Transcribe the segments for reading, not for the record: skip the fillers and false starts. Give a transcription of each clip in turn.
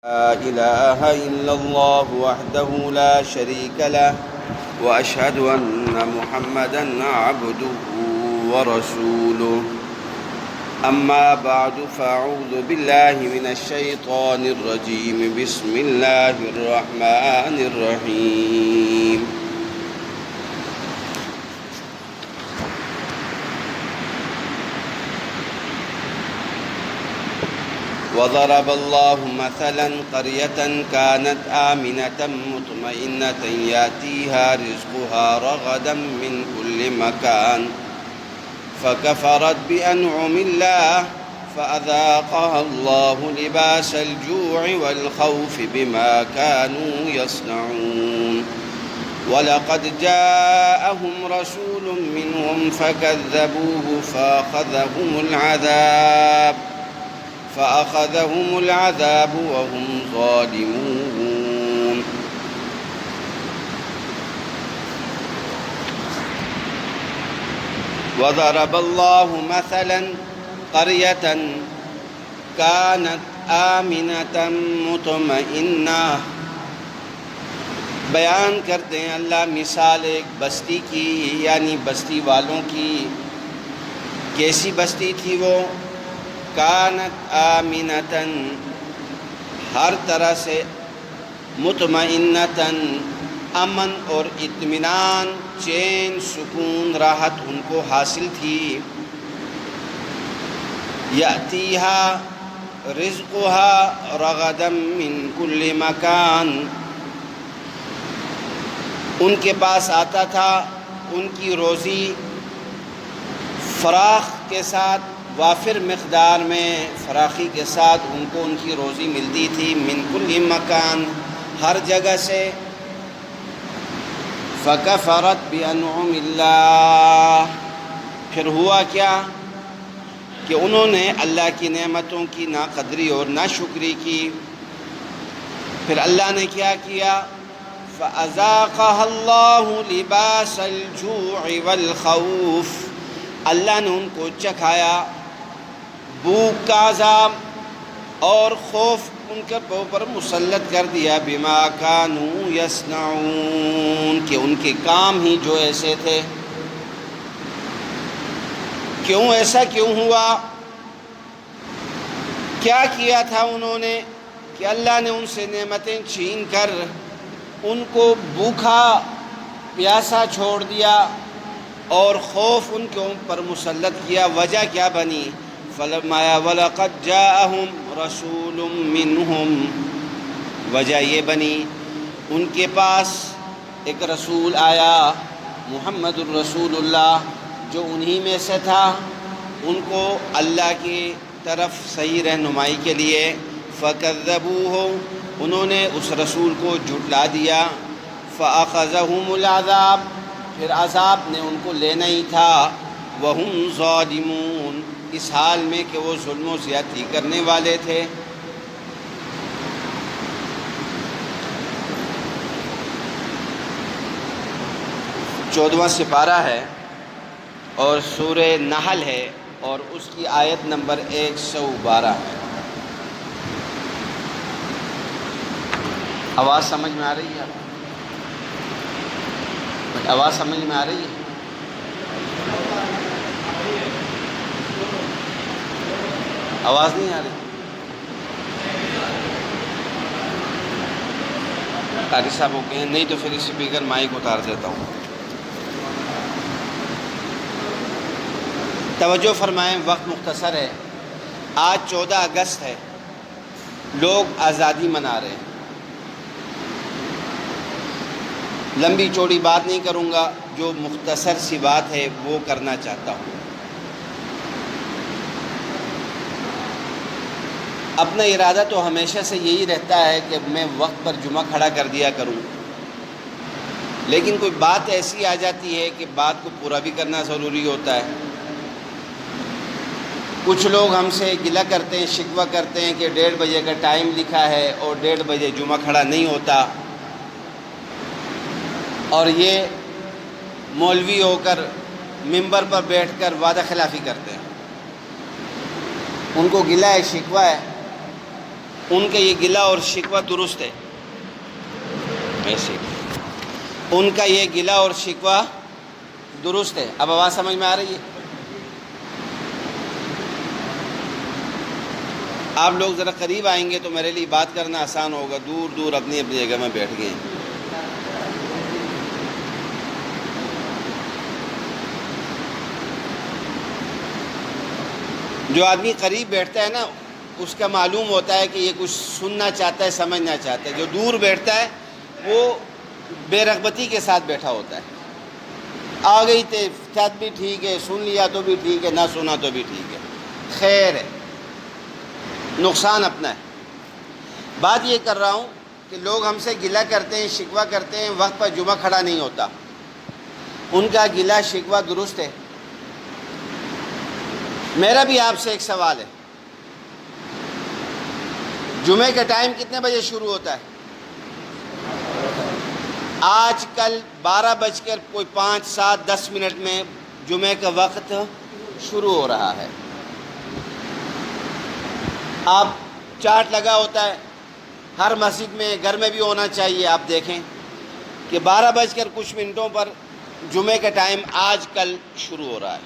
لا إله إلا الله وحده لا شريك له وأشهد أن محمدًا عبده ورسوله أما بعد فأعوذ بالله من الشيطان الرجيم بسم الله الرحمن الرحيم وضرب الله مثلا قرية كانت آمنة مطمئنة يأتيها رزقها رغدا من كل مكان فكفرت بأنعم الله فأذاقها الله لباس الجوع والخوف بما كانوا يصنعون ولقد جاءهم رسول منهم فكذبوه فأخذهم العذاب وهم ظالمون وضرب الله مثلا قرية كانت آمنة مطمئنة بیان کرتے ہیں اللہ مثال ایک بستی کی یعنی بستی والوں کی. کیسی بستی تھی وہ؟ کانت آمنتاً ہر طرح سے، مطمئنتاً امن اور اطمینان، چین سکون راحت ان کو حاصل تھی. یأتیہا رزقها رغدا من کل مکان، ان کے پاس آتا تھا ان کی روزی فراخ کے ساتھ، وافر مقدار میں فراخی کے ساتھ ان کو ان کی روزی ملتی تھی. من کل مکان، ہر جگہ سے. فکفرت بانعم اللہ، پھر ہوا کیا کہ انہوں نے اللہ کی نعمتوں کی ناقدری اور ناشکری کی. پھر اللہ نے کیا کیا؟ فَأَذَاقَهَا اللَّهُ لِبَاسَ الْجُوعِ وَالْخَوْفِ، اللہ نے ان کو چکھایا بھوک کا عذاب اور خوف ان کے اوپر مسلط کر دیا. بما كانوا يصنعون، کہ ان کے کام ہی جو ایسے تھے. کیوں ایسا کیوں ہوا؟ کیا کیا تھا انہوں نے کہ اللہ نے ان سے نعمتیں چھین کر ان کو بھوکا پیاسا چھوڑ دیا اور خوف ان کے اوپر مسلط کیا. وجہ کیا بنی؟ وَلَقَدْ جَاءَهُمْ رَسُولٌ مِّنْهُمْ، وجہ یہ بنی ان کے پاس ایک رسول آیا، محمد الرسول اللہ، جو انہی میں سے تھا. ان کو اللہ کی طرف صحیح رہنمائی کے لیے فَكَذَّبُوهُ، انہوں نے اس رسول کو جھٹلا دیا. فَأَخَذَهُمُ الْعَذَابُ، پھر عذاب نے ان کو لینا ہی تھا. وَهُمْ ظَالِمُونَ، اس حال میں کہ وہ ظلم و زیادتی کرنے والے تھے. چودواں سپارہ ہے اور سورہ نحل ہے اور اس کی آیت نمبر 112 ہے. آواز سمجھ میں آ رہی ہے؟ آواز سمجھ میں آ رہی ہے؟ آواز نہیں آ رہی؟ قاری صاحب کو کہیں، نہیں تو پھر اسپیکر مائک اتار دیتا ہوں. توجہ فرمائیں، وقت مختصر ہے. آج 14 اگست ہے، لوگ آزادی منا رہے ہیں. لمبی چوڑی بات نہیں کروں گا، جو مختصر سی بات ہے وہ کرنا چاہتا ہوں. اپنا ارادہ تو ہمیشہ سے یہی رہتا ہے کہ میں وقت پر جمعہ کھڑا کر دیا کروں، لیکن کوئی بات ایسی آ جاتی ہے کہ بات کو پورا بھی کرنا ضروری ہوتا ہے. کچھ لوگ ہم سے گلہ کرتے ہیں، شکوہ کرتے ہیں کہ 1:30 بجے کا ٹائم لکھا ہے اور 1:30 بجے جمعہ کھڑا نہیں ہوتا، اور یہ مولوی ہو کر ممبر پر بیٹھ کر وعدہ خلافی کرتے ہیں. ان کو گلہ ہے، شکوہ ہے ان کا یہ گلہ اور شکوہ درست ہے، ایسے ان کا یہ گلہ اور شکوہ درست ہے۔ اب آواز سمجھ میں آ رہی ہے؟ آپ لوگ ذرا قریب آئیں گے تو میرے لیے بات کرنا آسان ہوگا، دور دور اپنی اپنی جگہ میں بیٹھ گئے ہیں۔ جو آدمی قریب بیٹھتا ہے نا اس کا معلوم ہوتا ہے کہ یہ کچھ سننا چاہتا ہے، سمجھنا چاہتا ہے۔ جو دور بیٹھتا ہے وہ بے رغبتی کے ساتھ بیٹھا ہوتا ہے، آ گئی چت بھی ٹھیک ہے، سن لیا تو بھی ٹھیک ہے، نہ سنا تو بھی ٹھیک ہے، خیر ہے، نقصان اپنا ہے۔ بات یہ کر رہا ہوں کہ لوگ ہم سے گلہ کرتے ہیں، شکوہ کرتے ہیں، وقت پر جمعہ کھڑا نہیں ہوتا، ان کا گلہ شکوہ درست ہے۔ میرا بھی آپ سے ایک سوال ہے، جمعے کا ٹائم کتنے بجے شروع ہوتا ہے؟ آج کل 12:05 7 10 منٹ میں جمعے کا وقت شروع ہو رہا ہے۔ آپ چارٹ لگا ہوتا ہے ہر مسجد میں، گھر میں بھی ہونا چاہیے، آپ دیکھیں کہ 12:00 پر جمعے کا ٹائم آج کل شروع ہو رہا ہے۔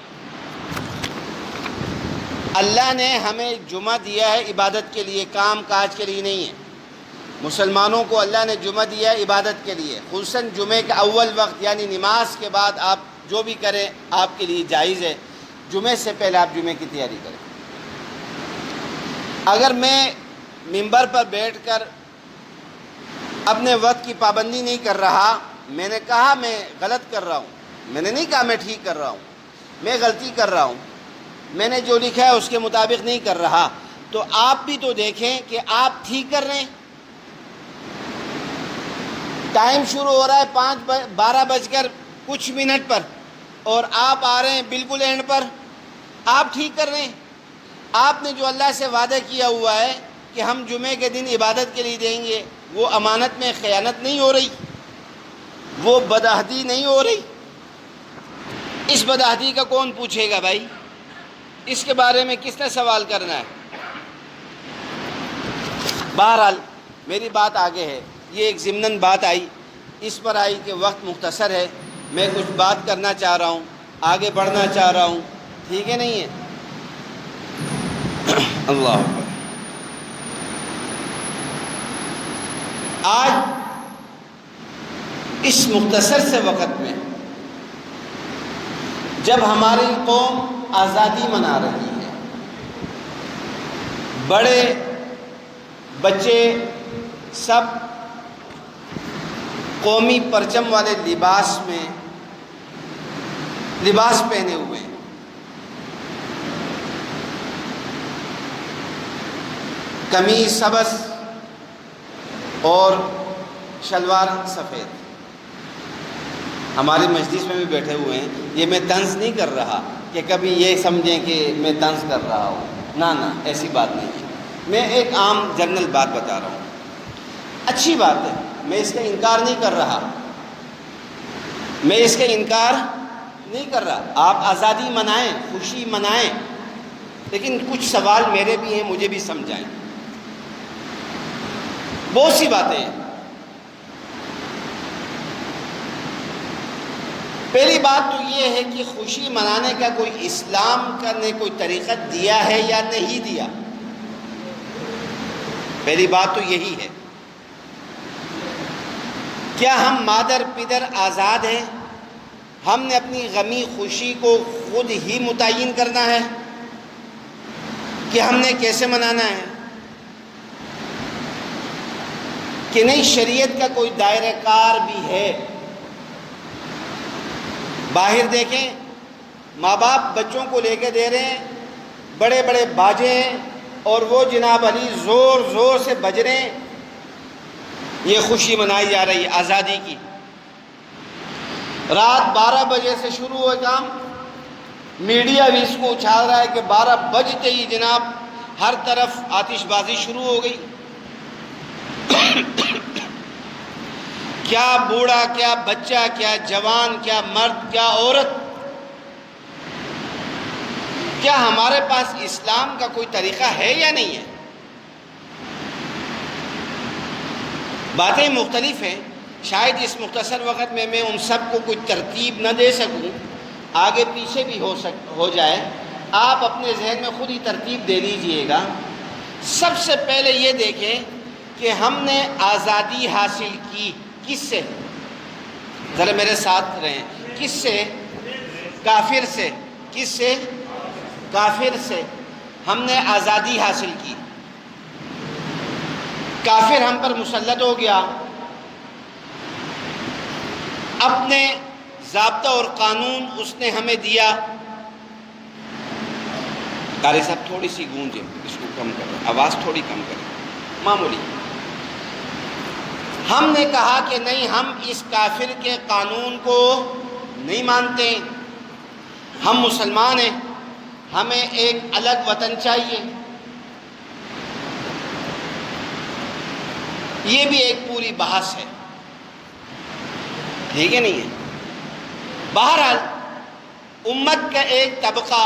اللہ نے ہمیں جمعہ دیا ہے عبادت کے لیے، کام کاج کے لیے نہیں ہے۔ مسلمانوں کو اللہ نے جمعہ دیا ہے عبادت کے لیے، خصوصاً جمعے کا اول وقت یعنی نماز کے بعد آپ جو بھی کریں آپ کے لیے جائز ہے۔ جمعے سے پہلے آپ جمعے کی تیاری کریں۔ اگر میں ممبر پر بیٹھ کر اپنے وقت کی پابندی نہیں کر رہا، میں نے کہا میں غلط کر رہا ہوں، میں نے نہیں کہا میں ٹھیک کر رہا ہوں، میں غلطی کر رہا ہوں، میں نے جو لکھا ہے اس کے مطابق نہیں کر رہا، تو آپ بھی تو دیکھیں کہ آپ ٹھیک کر رہے ہیں۔ ٹائم شروع ہو رہا ہے 12:00 پر اور آپ آ رہے ہیں بالکل اینڈ پر، آپ ٹھیک کر رہے ہیں۔ آپ نے جو اللہ سے وعدہ کیا ہوا ہے کہ ہم جمعے کے دن عبادت کے لیے دیں گے، وہ امانت میں خیانت نہیں ہو رہی، وہ بدعہدی نہیں ہو رہی؟ اس بدعہدی کا کون پوچھے گا بھائی؟ اس کے بارے میں کس نے سوال کرنا ہے؟ بہرحال میری بات آگے ہے، یہ ایک ضمناً بات آئی، اس پر آئی کہ وقت مختصر ہے، میں کچھ بات کرنا چاہ رہا ہوں، آگے بڑھنا چاہ رہا ہوں، ٹھیک ہے نہیں ہے؟ اللہ اکبر۔ آج اس مختصر سے وقت میں جب ہماری قوم آزادی منا رہی ہے، بڑے بچے سب قومی پرچم والے لباس پہنے ہوئے ہیں، قمیص سبز اور شلوار سفید، ہماری مجلس میں بھی بیٹھے ہوئے ہیں۔ یہ میں طنز نہیں کر رہا کہ کبھی یہ سمجھیں کہ میں طنز کر رہا ہوں، نہ ایسی بات نہیں ہے، میں ایک عام جنرل بات بتا رہا ہوں۔ اچھی بات ہے، میں اس کا انکار نہیں کر رہا، میں اس کا انکار نہیں کر رہا، آپ آزادی منائیں، خوشی منائیں، لیکن کچھ سوال میرے بھی ہیں، مجھے بھی سمجھائیں۔ بہت سی باتیں ہیں۔ پہلی بات تو یہ ہے کہ خوشی منانے کا کوئی اسلام نے کوئی طریقہ دیا ہے یا نہیں دیا؟ پہلی بات تو یہی ہے۔ کیا ہم مادر پدر آزاد ہیں؟ ہم نے اپنی غمی خوشی کو خود ہی متعین کرنا ہے کہ ہم نے کیسے منانا ہے، کہ نہیں شریعت کا کوئی دائرہ کار بھی ہے؟ باہر دیکھیں، ماں باپ بچوں کو لے کے دے رہے ہیں، بڑے بڑے باجے ہیں اور وہ جناب علی زور زور سے بج رہے ہیں، یہ خوشی منائی جا رہی ہے آزادی کی۔ رات 12 بجے سے شروع ہوئے کام، میڈیا بھی اس کو اچھال رہا ہے کہ 12 بجتے ہی جناب ہر طرف آتش بازی شروع ہو گئی۔ کیا بوڑھا، کیا بچہ، کیا جوان، کیا مرد، کیا عورت، کیا ہمارے پاس اسلام کا کوئی طریقہ ہے یا نہیں ہے؟ باتیں مختلف ہیں، شاید اس مختصر وقت میں ان سب کو کوئی ترتیب نہ دے سکوں، آگے پیچھے بھی ہو جائے، آپ اپنے ذہن میں خود ہی ترتیب دے لیجئے گا۔ سب سے پہلے یہ دیکھیں کہ ہم نے آزادی حاصل کی کس سے؟ ذرا میرے ساتھ رہیں، کس سے؟ کافر سے۔ کس سے؟ کافر سے ہم نے آزادی حاصل کی۔ کافر ہم پر مسلط ہو گیا، اپنے ضابطہ اور قانون اس نے ہمیں دیا۔ قاری صاحب تھوڑی سی گونج ہے، اس کو کم کریں، آواز تھوڑی کم کریں، معمولی۔ ہم نے کہا کہ نہیں، ہم اس کافر کے قانون کو نہیں مانتے، ہم مسلمان ہیں، ہمیں ایک الگ وطن چاہیے۔ یہ بھی ایک پوری بحث ہے، ٹھیک ہے نہیں ہے؟ بہرحال امت کا ایک طبقہ،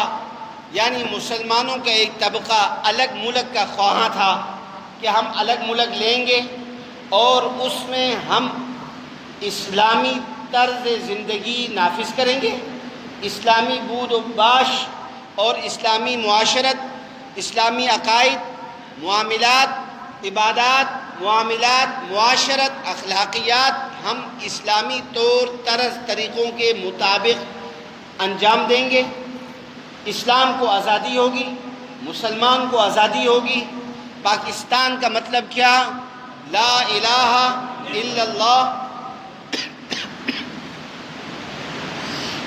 یعنی مسلمانوں کا ایک طبقہ الگ ملک کا خواہاں تھا کہ ہم الگ ملک لیں گے اور اس میں ہم اسلامی طرز زندگی نافذ کریں گے، اسلامی بود و باش اور اسلامی معاشرت، اسلامی عقائد، معاملات، عبادات، معاملات، معاشرت، اخلاقیات ہم اسلامی طور طرز طریقوں کے مطابق انجام دیں گے۔ اسلام کو آزادی ہوگی، مسلمان کو آزادی ہوگی۔ پاکستان کا مطلب کیا؟ لا الہ الا اللہ۔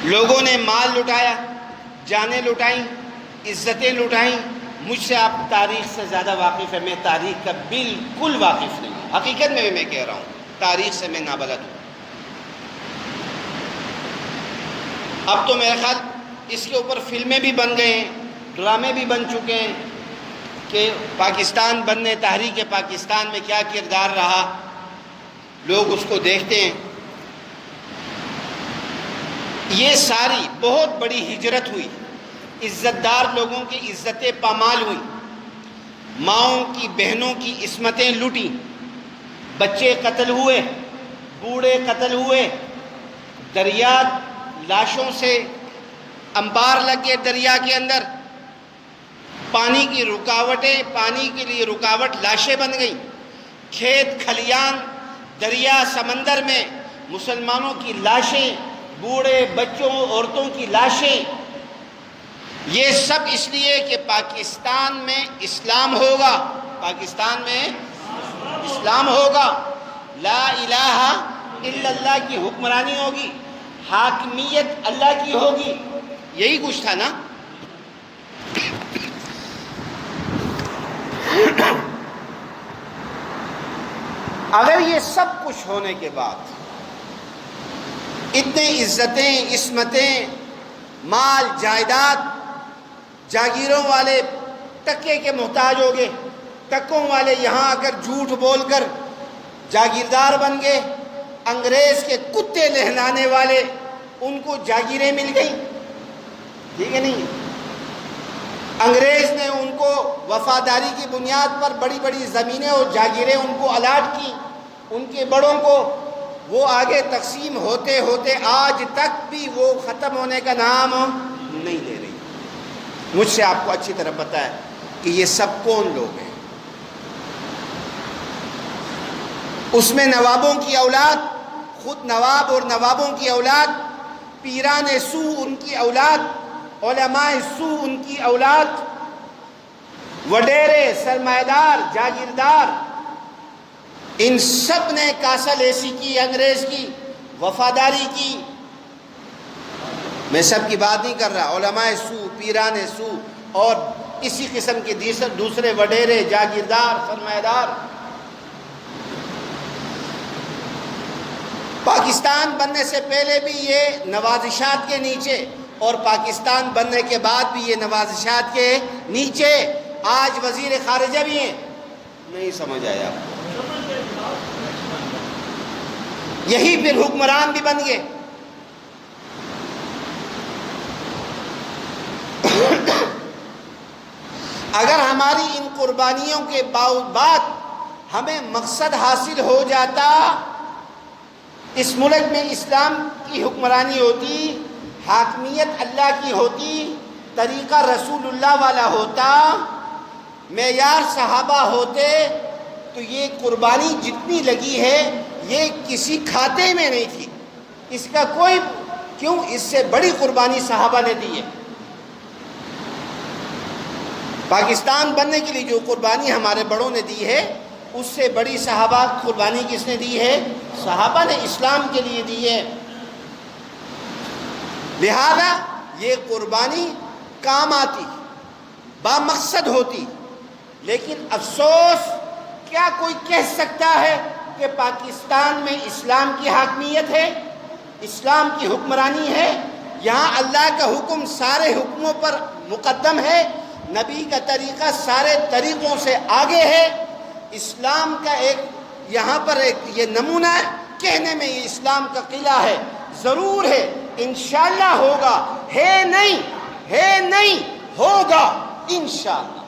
لوگوں نے مال لٹایا، جانیں لٹائیں، عزتیں لٹائیں۔ مجھ سے آپ تاریخ سے زیادہ واقف ہے، میں تاریخ کا بالکل واقف نہیں ہوں، حقیقت میں بھی میں کہہ رہا ہوں، تاریخ سے میں نابلد ہوں۔ اب تو میرا خیال اس کے اوپر فلمیں بھی بن گئے ہیں، ڈرامے بھی بن چکے ہیں کہ پاکستان بننے، تحریک پاکستان میں کیا کردار رہا، لوگ اس کو دیکھتے ہیں۔ یہ ساری بہت بڑی ہجرت ہوئی، عزت دار لوگوں کی عزتیں پامال ہوئیں، ماؤں کی بہنوں کی عصمتیں لوٹیں، بچے قتل ہوئے، بوڑھے قتل ہوئے، دریا لاشوں سے انبار لگ گئے دریا کے اندر، پانی کی رکاوٹیں، پانی کے لیے رکاوٹ لاشیں بن گئیں، کھیت کھلیان، دریا سمندر میں مسلمانوں کی لاشیں، بوڑھے بچوں عورتوں کی لاشیں۔ یہ سب اس لیے کہ پاکستان میں اسلام ہوگا، پاکستان میں اسلام ہوگا، لا الہ الا اللہ کی حکمرانی ہوگی، حاکمیت اللہ کی ہوگی، یہی کچھ تھا نا۔ اگر یہ سب کچھ ہونے کے بعد اتنے عزتیں، عصمتیں، مال، جائیداد، جاگیروں والے ٹکے کے محتاج ہو گئے، ٹکوں والے یہاں آ کر جھوٹ بول کر جاگیردار بن گئے، انگریز کے کتے نہلانے والے ان کو جاگیریں مل گئیں، ٹھیک ہے نہیں؟ انگریز نے ان کو وفاداری کی بنیاد پر بڑی بڑی زمینیں اور جاگیریں ان کو الاٹ کی، ان کے بڑوں کو، وہ آگے تقسیم ہوتے ہوتے آج تک بھی وہ ختم ہونے کا نام نہیں لے رہی۔ مجھ سے آپ کو اچھی طرح پتہ ہے کہ یہ سب کون لوگ ہیں۔ اس میں نوابوں کی اولاد، خود نواب اور نوابوں کی اولاد، پیران سو ان کی اولاد، علماء سو ان کی اولاد، وڈیرے، سرمایہ دار، جاگیردار، ان سب نے کاسہ لیسی کی، انگریز کی وفاداری کی۔ میں سب کی بات نہیں کر رہا، علماء سو، پیران سو اور اسی قسم کے دوسرے وڈیرے، جاگیردار، سرمایہ دار۔ پاکستان بننے سے پہلے بھی یہ نوازشات کے نیچے اور پاکستان بننے کے بعد بھی یہ نوازشات کے نیچے۔ آج وزیر خارجہ بھی ہیں، نہیں سمجھ آیا آپ کو؟ یہی پھر حکمران بھی بن گئے۔ اگر ہماری ان قربانیوں کے بعد ہمیں مقصد حاصل ہو جاتا، اس ملک میں اسلام کی حکمرانی ہوتی، حاکمیت اللہ کی ہوتی، طریقہ رسول اللہ والا ہوتا، معیار صحابہ ہوتے، تو یہ قربانی جتنی لگی ہے یہ کسی کھاتے میں نہیں تھی، اس کا کوئی کیوں، اس سے بڑی قربانی صحابہ نے دی ہے۔ پاکستان بننے کے لیے جو قربانی ہمارے بڑوں نے دی ہے، اس سے بڑی صحابہ قربانی کس نے دی ہے؟ صحابہ نے اسلام کے لیے دی ہے۔ لہذا یہ قربانی کام آتی، با مقصد ہوتی، لیکن افسوس کیا کوئی کہہ سکتا ہے کہ پاکستان میں اسلام کی حاکمیت ہے، اسلام کی حکمرانی ہے، یہاں اللہ کا حکم سارے حکموں پر مقدم ہے، نبی کا طریقہ سارے طریقوں سے آگے ہے، اسلام کا ایک یہاں پر ایک یہ نمونہ ہے، کہنے میں یہ اسلام کا قلعہ ہے، ضرور ہے، انشاءاللہ ہوگا، ہے نہیں ہوگا انشاءاللہ،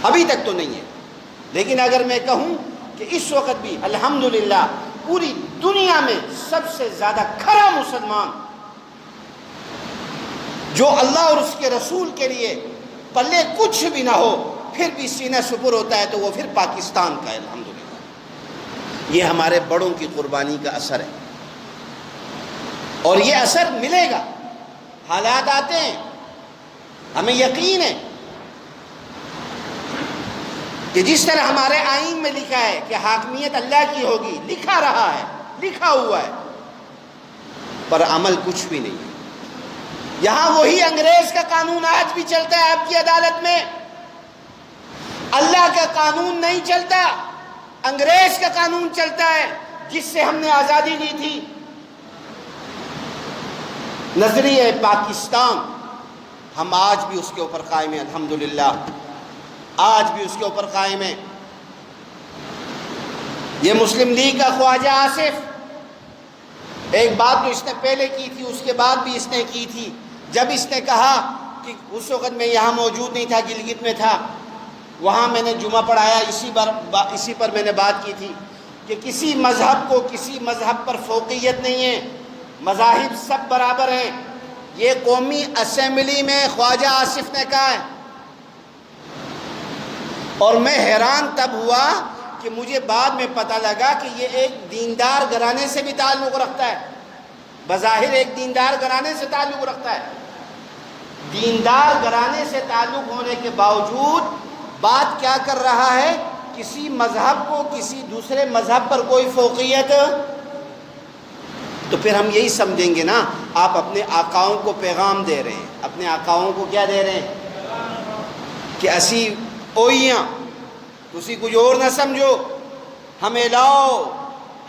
ابھی تک تو نہیں ہے۔ لیکن اگر میں کہوں کہ اس وقت بھی الحمدللہ پوری دنیا میں سب سے زیادہ کھرا مسلمان جو اللہ اور اس کے رسول کے لیے پلے کچھ بھی نہ ہو پھر بھی سینہ سپر ہوتا ہے تو وہ پھر پاکستان کا ہے، الحمدللہ۔ یہ ہمارے بڑوں کی قربانی کا اثر ہے، اور یہ اثر ملے گا، حالات آتے ہیں، ہمیں یقین ہے کہ جس طرح ہمارے آئین میں لکھا ہے کہ حاکمیت اللہ کی ہوگی، لکھا رہا ہے، لکھا ہوا ہے، پر عمل کچھ بھی نہیں ہے۔ یہاں وہی انگریز کا قانون آج بھی چلتا ہے آپ کی عدالت میں، اللہ کا قانون نہیں چلتا، انگریز کا قانون چلتا ہے جس سے ہم نے آزادی لی تھی۔ نظریہ پاکستان ہم آج بھی اس کے اوپر قائم ہیں، الحمدللہ آج بھی اس کے اوپر قائم ہیں۔ یہ مسلم لیگ کا خواجہ آصف، ایک بات تو اس نے پہلے کی تھی، اس کے بعد بھی اس نے کی تھی، جب اس نے کہا کہ اس وقت میں یہاں موجود نہیں تھا، گلگت میں تھا، وہاں میں نے جمعہ پڑھایا، اسی پر میں نے بات کی تھی کہ کسی مذہب کو کسی مذہب پر فوقیت نہیں ہے، مذاہب سب برابر ہیں، یہ قومی اسمبلی میں خواجہ آصف نے کہا ہے۔ اور میں حیران تب ہوا کہ مجھے بعد میں پتہ لگا کہ یہ ایک دیندار گھرانے سے بھی تعلق رکھتا ہے، بظاہر ایک دیندار گھرانے سے تعلق رکھتا ہے، دیندار گھرانے سے تعلق ہونے کے باوجود بات کیا کر رہا ہے؟ کسی مذہب کو کسی دوسرے مذہب پر کوئی فوقیت، تو پھر ہم یہی سمجھیں گے نا، آپ اپنے آقاؤں کو پیغام دے رہے ہیں، اپنے آقاؤں کو کیا دے رہے ہیں کہ اسی اوئیاں تسی کچھ اور نہ سمجھو، ہمیں لاؤ،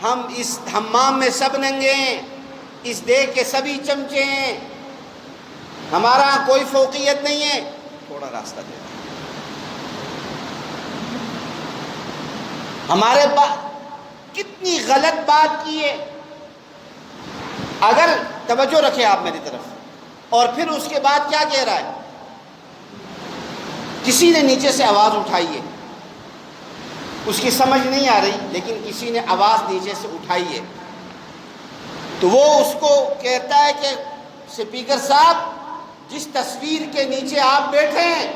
ہم اس حمام میں سب ننگے ہیں، اس دیگ کے سبھی چمچے ہیں، ہمارا کوئی فوقیت نہیں ہے، تھوڑا راستہ دے دیں۔ ہمارے کتنی غلط بات کی ہے، اگر توجہ رکھیں آپ میری طرف، اور پھر اس کے بعد کیا کہہ رہا ہے؟ کسی نے نیچے سے آواز اٹھائی ہے، اس کی سمجھ نہیں آ رہی، لیکن کسی نے آواز نیچے سے اٹھائی ہے، تو وہ اس کو کہتا ہے کہ سپیکر صاحب، جس تصویر کے نیچے آپ بیٹھے ہیں،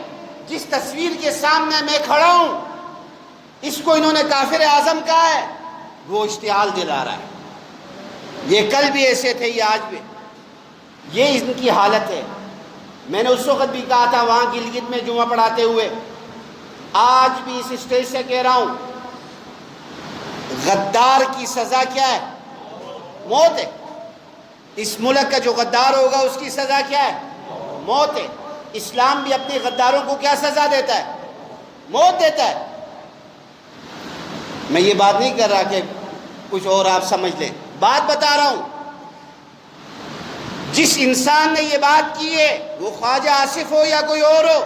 جس تصویر کے سامنے میں کھڑا ہوں، اس کو انہوں نے کافر اعظم کہا ہے، وہ اشتعال دلا رہا ہے۔ یہ کل بھی ایسے تھے، یہ آج بھی، یہ ان کی حالت ہے۔ میں نے اس وقت بھی کہا تھا وہاں گلگت میں جمعہ پڑھاتے ہوئے، آج بھی اس اسٹیج سے کہہ رہا ہوں، غدار کی سزا کیا ہے؟ موت ہے۔ اس ملک کا جو غدار ہوگا اس کی سزا کیا ہے؟ موت ہے۔ اسلام بھی اپنے غداروں کو کیا سزا دیتا ہے؟ موت دیتا ہے۔ میں یہ بات نہیں کر رہا کہ کچھ اور آپ سمجھ لیں، بات بتا رہا ہوں، جس انسان نے یہ بات کی ہے، وہ خواجہ آصف ہو یا کوئی اور ہو،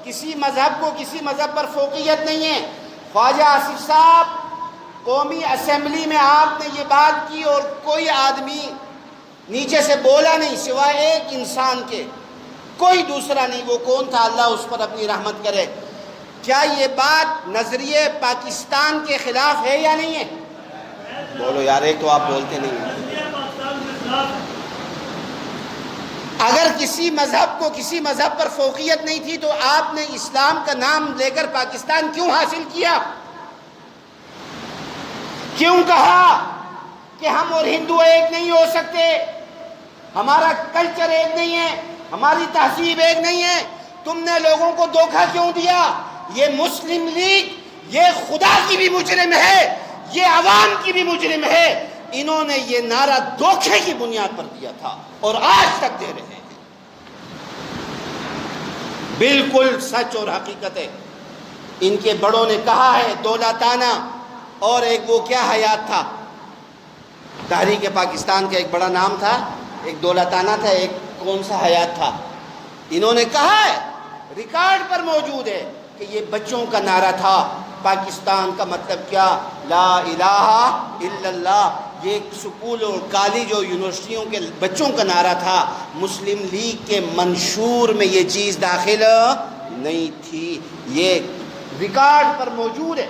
کسی مذہب کو کسی مذہب پر فوقیت نہیں ہے۔ خواجہ آصف صاحب، قومی اسمبلی میں آپ نے یہ بات کی اور کوئی آدمی نیچے سے بولا نہیں سوائے ایک انسان کے، کوئی دوسرا نہیں۔ وہ کون تھا؟ اللہ اس پر اپنی رحمت کرے۔ کیا یہ بات نظریے پاکستان کے خلاف ہے یا نہیں ہے؟ بولو یار، ایک تو آپ بولتے نہیں ہیں۔ اگر کسی مذہب کو کسی مذہب پر فوقیت نہیں تھی تو آپ نے اسلام کا نام لے کر پاکستان کیوں حاصل کیا؟ کیوں کہا کہ ہم اور ہندو ایک نہیں ہو سکتے، ہمارا کلچر ایک نہیں ہے، ہماری تہذیب ایک نہیں ہے؟ تم نے لوگوں کو دھوکہ کیوں دیا؟ یہ مسلم لیگ یہ خدا کی بھی مجرم ہے، یہ عوام کی بھی مجرم ہے۔ انہوں نے یہ نعرہ دھوکے کی بنیاد پر دیا تھا اور آج تک دے رہے ہیں۔ بالکل سچ اور حقیقت ہے۔ ان کے بڑوں نے کہا ہے دولتانہ، اور ایک وہ کیا حیات تھا، تحریک پاکستان کا ایک بڑا نام تھا، ایک دولتانہ تھا، ایک کون سا حیات تھا۔ انہوں نے کہا ہے، ریکارڈ پر موجود ہے کہ یہ بچوں کا نعرہ تھا۔ پاکستان کا مطلب کیا؟ لا الہ الا اللہ۔ یہ سکول اور کالج اور یونیورسٹیوں کے بچوں کا نعرہ تھا۔ مسلم لیگ کے منشور میں یہ چیز داخل نہیں تھی، یہ ریکارڈ پر موجود ہے۔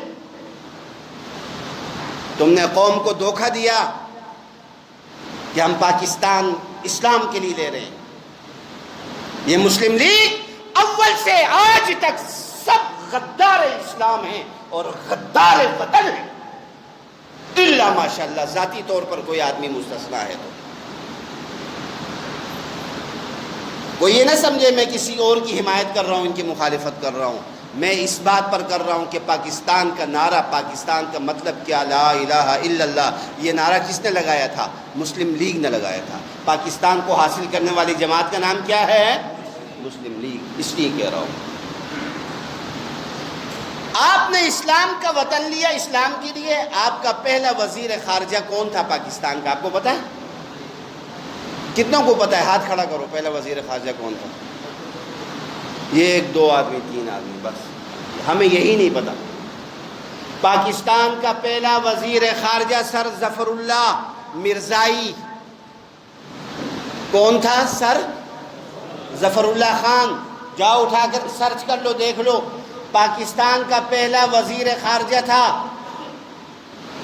تم نے قوم کو دھوکہ دیا کہ ہم پاکستان اسلام کے لیے لے رہے ہیں۔ یہ مسلم لیگ اول سے آج تک سب غدار اسلام ہیں اور غدار وطن ہیں، الا ماشاءاللہ ذاتی طور پر کوئی آدمی مستثنا ہے تو کوئی یہ نہ سمجھے میں کسی اور کی حمایت کر رہا ہوں، ان کی مخالفت کر رہا ہوں۔ میں اس بات پر کر رہا ہوں کہ پاکستان کا نعرہ، پاکستان کا مطلب کیا؟ لا الہ الا اللہ۔ یہ نعرہ کس نے لگایا تھا؟ مسلم لیگ نے لگایا تھا۔ پاکستان کو حاصل کرنے والی جماعت کا نام کیا ہے؟ مسلم لیگ۔ اس لیے کہہ رہا ہوں، آپ نے اسلام کا وطن لیا، اسلام کے لیے۔ آپ کا پہلا وزیر خارجہ کون تھا پاکستان کا؟ آپ کو پتا ہے؟ کتنوں کو پتا ہے؟ ہاتھ کھڑا کرو، پہلا وزیر خارجہ کون تھا؟ یہ ایک دو آدمی، تین آدمی، بس۔ ہمیں یہی نہیں پتا۔ پاکستان کا پہلا وزیر خارجہ سر ظفر اللہ مرزائی کون تھا؟ سر ظفر اللہ خان۔ جاؤ اٹھا کر سرچ کر لو، دیکھ لو۔ پاکستان کا پہلا وزیر خارجہ تھا۔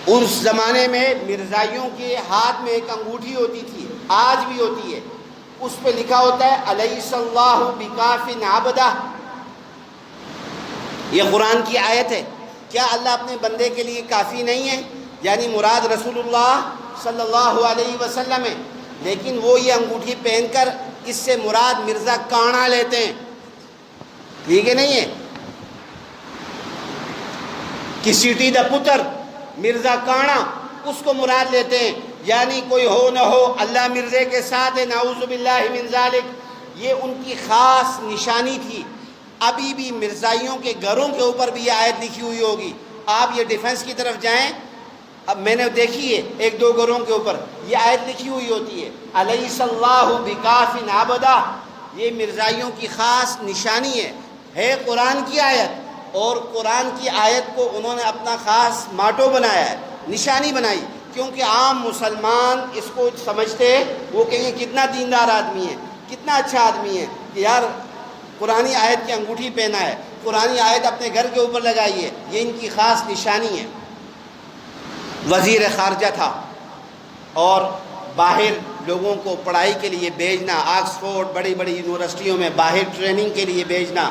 اس زمانے میں مرزائیوں کے ہاتھ میں ایک انگوٹھی ہوتی تھی، آج بھی ہوتی ہے، اس پہ لکھا ہوتا ہے الیس اللہ بکاف عبدہ۔ یہ قرآن کی آیت ہے۔ کیا اللہ اپنے بندے کے لیے کافی نہیں ہے؟ یعنی مراد رسول اللہ صلی اللہ علیہ وسلم ہے، لیکن وہ یہ انگوٹھی پہن کر اس سے مراد مرزا کانا لیتے ہیں، ٹھیک ہے نہیں ہے؟ کسیٹی دا پتر مرزا کانا، اس کو مراد لیتے ہیں، یعنی کوئی ہو نہ ہو اللہ مرزے کے ساتھ ہے، نعوذ باللہ من ذالک۔ یہ ان کی خاص نشانی تھی۔ ابھی بھی مرزائیوں کے گھروں کے اوپر بھی یہ آیت لکھی ہوئی ہوگی۔ آپ یہ ڈیفنس کی طرف جائیں، اب میں نے دیکھی ہے ایک دو گھروں کے اوپر یہ آیت لکھی ہوئی ہوتی ہے، الیس اللہ بکاف عبدہ۔ یہ مرزائیوں کی خاص نشانی ہے قرآن کی آیت، اور قرآن کی آیت کو انہوں نے اپنا خاص ماٹو بنایا ہے، نشانی بنائی، کیونکہ عام مسلمان اس کو سمجھتے، وہ کہیں گے کتنا دیندار آدمی ہے، کتنا اچھا آدمی ہے کہ یار قرآنی آیت کی انگوٹھی پہنا ہے، قرآنی آیت اپنے گھر کے اوپر لگائی ہے۔ یہ ان کی خاص نشانی ہے۔ وزیر خارجہ تھا، اور باہر لوگوں کو پڑھائی کے لیے بھیجنا، آکسفورڈ بڑی بڑی یونیورسٹیوں میں باہر ٹریننگ کے لیے بھیجنا،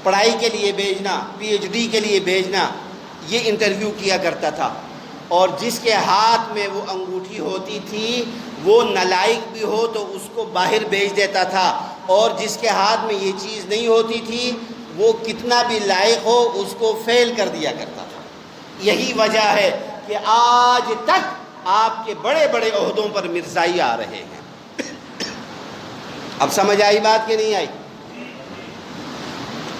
پڑھائی کے لیے بھیجنا، پی ایچ ڈی کے لیے بھیجنا، یہ انٹرویو کیا کرتا تھا۔ اور جس کے ہاتھ میں وہ انگوٹھی ہوتی تھی وہ نالائق بھی ہو تو اس کو باہر بھیج دیتا تھا، اور جس کے ہاتھ میں یہ چیز نہیں ہوتی تھی وہ کتنا بھی لائق ہو اس کو فیل کر دیا کرتا تھا۔ یہی وجہ ہے کہ آج تک آپ کے بڑے بڑے عہدوں پر مرزائی آ رہے ہیں۔ اب سمجھ آئی بات کہ نہیں آئی؟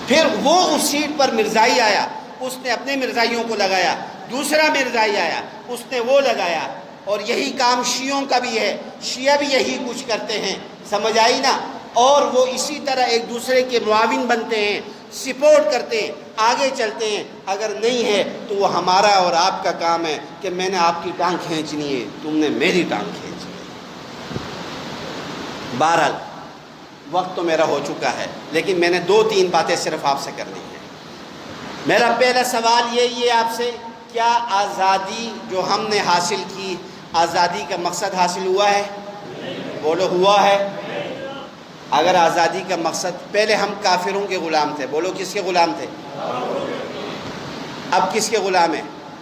پھر وہ اس سیٹ پر مرزائی آیا، اس نے اپنے مرزائیوں کو لگایا، دوسرا مرزائی آیا، اس نے وہ لگایا، اور یہی کام شیعوں کا بھی ہے، شیعہ بھی یہی کچھ کرتے ہیں، سمجھ آئی نا؟ اور وہ اسی طرح ایک دوسرے کے معاون بنتے ہیں، سپورٹ کرتے ہیں، آگے چلتے ہیں۔ اگر نہیں ہے تو وہ ہمارا اور آپ کا کام ہے کہ میں نے آپ کی ٹانگ کھینچنی ہے، تم نے میری ٹانگ کھینچنی ہے۔ بہرحال وقت تو میرا ہو چکا ہے، لیکن میں نے دو تین باتیں صرف آپ سے کرنی ہیں۔ میرا پہلا سوال یہی ہے آپ سے، کیا آزادی جو ہم نے حاصل کی، آزادی کا مقصد حاصل ہوا ہے؟ بولو ہوا ہے؟ اگر آزادی کا مقصد، پہلے ہم کافروں کے غلام تھے، بولو کس کے غلام تھے؟ اب کس کے غلام ہیں؟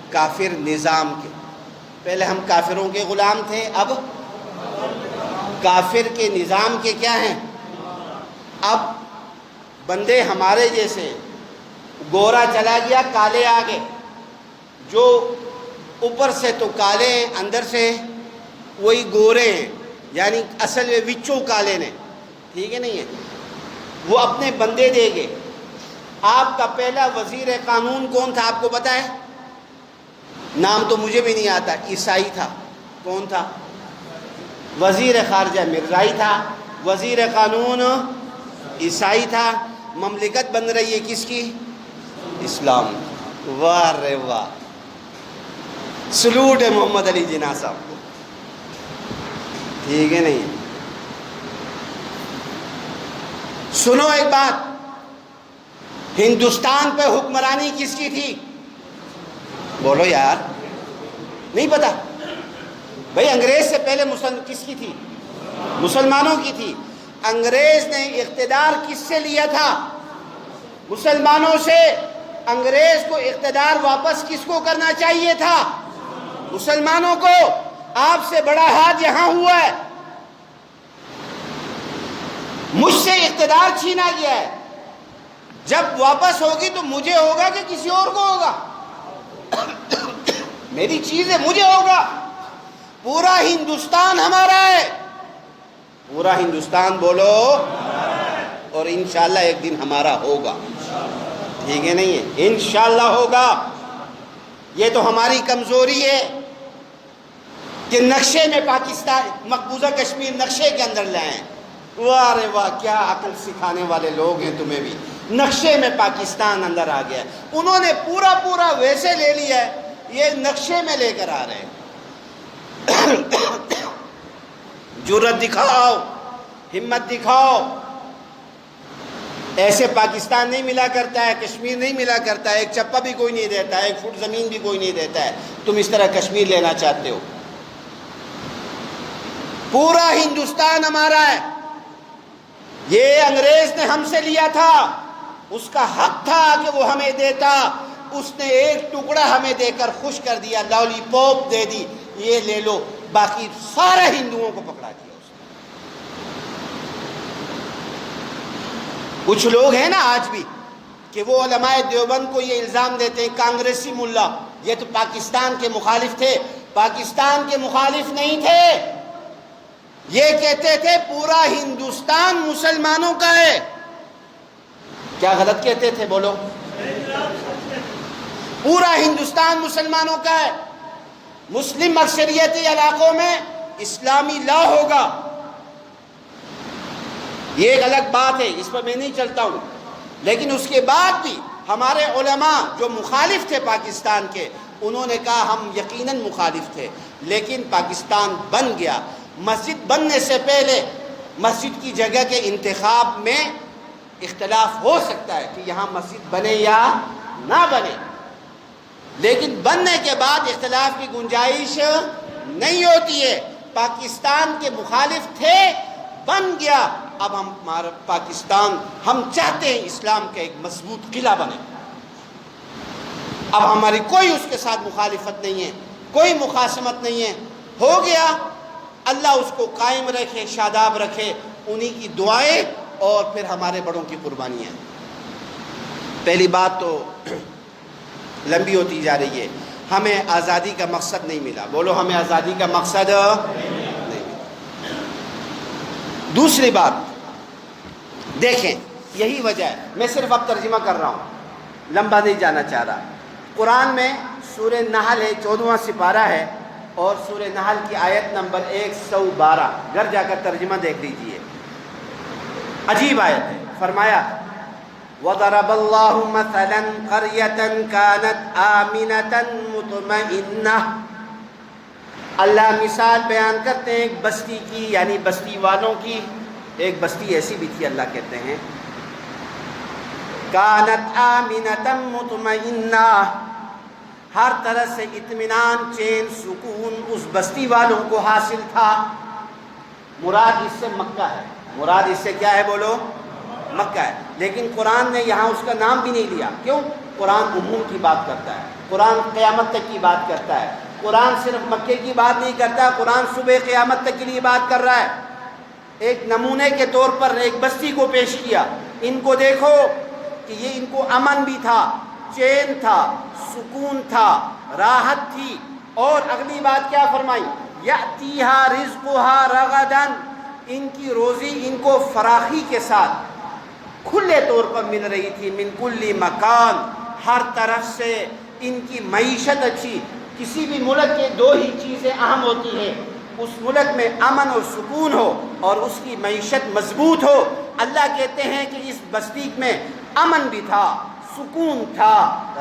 کافر نظام کے۔ پہلے ہم کافروں کے غلام تھے، اب کافر کے نظام کے کیا ہیں؟ اب بندے ہمارے جیسے، گورا چلا گیا کالے آگے، جو اوپر سے تو کالے ہیں اندر سے وہی گورے ہیں، یعنی اصل میں وچوں کالے نے، ٹھیک ہے نہیں ہے، وہ اپنے بندے دے گے۔ آپ کا پہلا وزیر قانون کون تھا آپ کو پتہ ہے؟ نام تو مجھے بھی نہیں آتا، عیسائی تھا۔ کون تھا؟ وزیر خارجہ مرزائی تھا، وزیر قانون عیسائی تھا۔ مملکت بن رہی ہے کس کی؟ اسلام۔ واہ رے واہ، سلوٹ ہے محمد علی جناح صاحب کو، ٹھیک ہے نہیں؟ سنو ایک بات، ہندوستان پہ حکمرانی کس کی تھی؟ بولو یار، نہیں پتا؟ بھئی انگریز سے پہلے کس کی تھی؟ مسلمانوں کی تھی۔ انگریز نے اقتدار کس سے لیا تھا؟ مسلمانوں سے۔ انگریز کو اقتدار واپس کس کو کرنا چاہیے تھا؟ مسلمانوں کو۔ آپ سے بڑا ہاتھ یہاں ہوا ہے، مجھ سے اقتدار چھینا گیا ہے، جب واپس ہوگی تو مجھے ہوگا کہ کسی اور کو ہوگا؟ میری چیز ہے، مجھے ہوگا۔ پورا ہندوستان ہمارا ہے، پورا ہندوستان بولو، اور انشاءاللہ ایک دن ہمارا ہوگا، ٹھیک ہے نہیں ہے؟ انشاءاللہ ہوگا۔ یہ تو ہماری کمزوری ہے کہ نقشے میں پاکستان، مقبوضہ کشمیر نقشے کے اندر لائیں۔ واہ رے واہ، کیا عقل سکھانے والے لوگ ہیں تمہیں بھی۔ نقشے میں پاکستان اندر آ گیا، انہوں نے پورا ویسے لے لیا ہے، یہ نقشے میں لے کر آ رہے ہیں۔ جرأت دکھاؤ، ہمت دکھاؤ۔ ایسے پاکستان نہیں ملا کرتا ہے، کشمیر نہیں ملا کرتا ہے، ایک چپا بھی کوئی نہیں دیتا ہے، ایک فٹ زمین بھی کوئی نہیں دیتا ہے، تم اس طرح کشمیر لینا چاہتے ہو۔ پورا ہندوستان ہمارا ہے، یہ انگریز نے ہم سے لیا تھا، اس کا حق تھا کہ وہ ہمیں دیتا، اس نے ایک ٹکڑا ہمیں دے کر خوش کر دیا، لالی پاپ دے دی، یہ لے لو، باقی سارے ہندوؤں کو پکڑا دیا اس نے۔ کچھ لوگ ہیں نا آج بھی کہ وہ علماء دیوبند کو یہ الزام دیتے ہیں، کانگریسی ملا، یہ تو پاکستان کے مخالف تھے۔ پاکستان کے مخالف نہیں تھے، یہ کہتے تھے پورا ہندوستان مسلمانوں کا ہے۔ کیا غلط کہتے تھے؟ بولو۔ پورا ہندوستان مسلمانوں کا ہے، مسلم اکثریتی علاقوں میں اسلامی لا ہوگا۔ یہ ایک الگ بات ہے، اس پر میں نہیں چلتا ہوں، لیکن اس کے بعد بھی ہمارے علماء جو مخالف تھے پاکستان کے، انہوں نے کہا ہم یقیناً مخالف تھے، لیکن پاکستان بن گیا۔ مسجد بننے سے پہلے مسجد کی جگہ کے انتخاب میں اختلاف ہو سکتا ہے کہ یہاں مسجد بنے یا نہ بنے، لیکن بننے کے بعد اختلاف کی گنجائش نہیں ہوتی ہے۔ پاکستان کے مخالف تھے، بن گیا، اب ہمارا پاکستان، ہم چاہتے ہیں اسلام کا ایک مضبوط قلعہ بنے۔ اب ہماری کوئی اس کے ساتھ مخالفت نہیں ہے، کوئی مخاصمت نہیں ہے، ہو گیا۔ اللہ اس کو قائم رکھے، شاداب رکھے، انہی کی دعائیں اور پھر ہمارے بڑوں کی قربانیاں۔ پہلی بات تو لمبی ہوتی جا رہی ہے، ہمیں آزادی کا مقصد نہیں ملا، بولو ہمیں آزادی کا مقصد نہیں ملا۔ دوسری بات دیکھیں، یہی وجہ ہے، میں صرف اب ترجمہ کر رہا ہوں، لمبا نہیں جانا چاہ رہا۔ قرآن میں سورہ نحل ہے، 14واں سپارہ ہے، اور سورہ نحل کی آیت نمبر 112، گھر جا کر ترجمہ دیکھ لیجئے، عجیب آیت ہے۔ فرمایا وَضَرَبَ اللَّهُ مَثَلًا قَرْيَةً كَانَتْ آمِنَةً مُطْمَئِنَّةً۔ اللہ مثال بیان کرتے ہیں ایک بستی کی، یعنی بستی والوں کی۔ ایک بستی ایسی بھی تھی، اللہ کہتے ہیں کانت آمنۃ مطمئنہ، ہر طرح سے اطمینان، چین، سکون اس بستی والوں کو حاصل تھا۔ مراد اس سے مکہ ہے، مراد اس سے کیا ہے بولو؟ مکہ ہے۔ لیکن قرآن نے یہاں اس کا نام بھی نہیں لیا، کیوں؟ قرآن عموم کی بات کرتا ہے، قرآن قیامت تک کی بات کرتا ہے، قرآن صرف مکے کی بات نہیں کرتا، قرآن صبح قیامت تک کے لیے بات کر رہا ہے۔ ایک نمونے کے طور پر ایک بستی کو پیش کیا، ان کو دیکھو کہ یہ ان کو امن بھی تھا، چین تھا، سکون تھا، راحت تھی، اور اگلی بات کیا فرمائی؟ یأتیہا رزقہا رغداً، ان کی روزی ان کو فراخی کے ساتھ کھلے طور پر مل رہی تھی، من کل مکان، ہر طرف سے ان کی معیشت اچھی۔ کسی بھی ملک کے دو ہی چیزیں اہم ہوتی ہیں، اس ملک میں امن اور سکون ہو اور اس کی معیشت مضبوط ہو۔ اللہ کہتے ہیں کہ اس بستی میں امن بھی تھا، سکون تھا،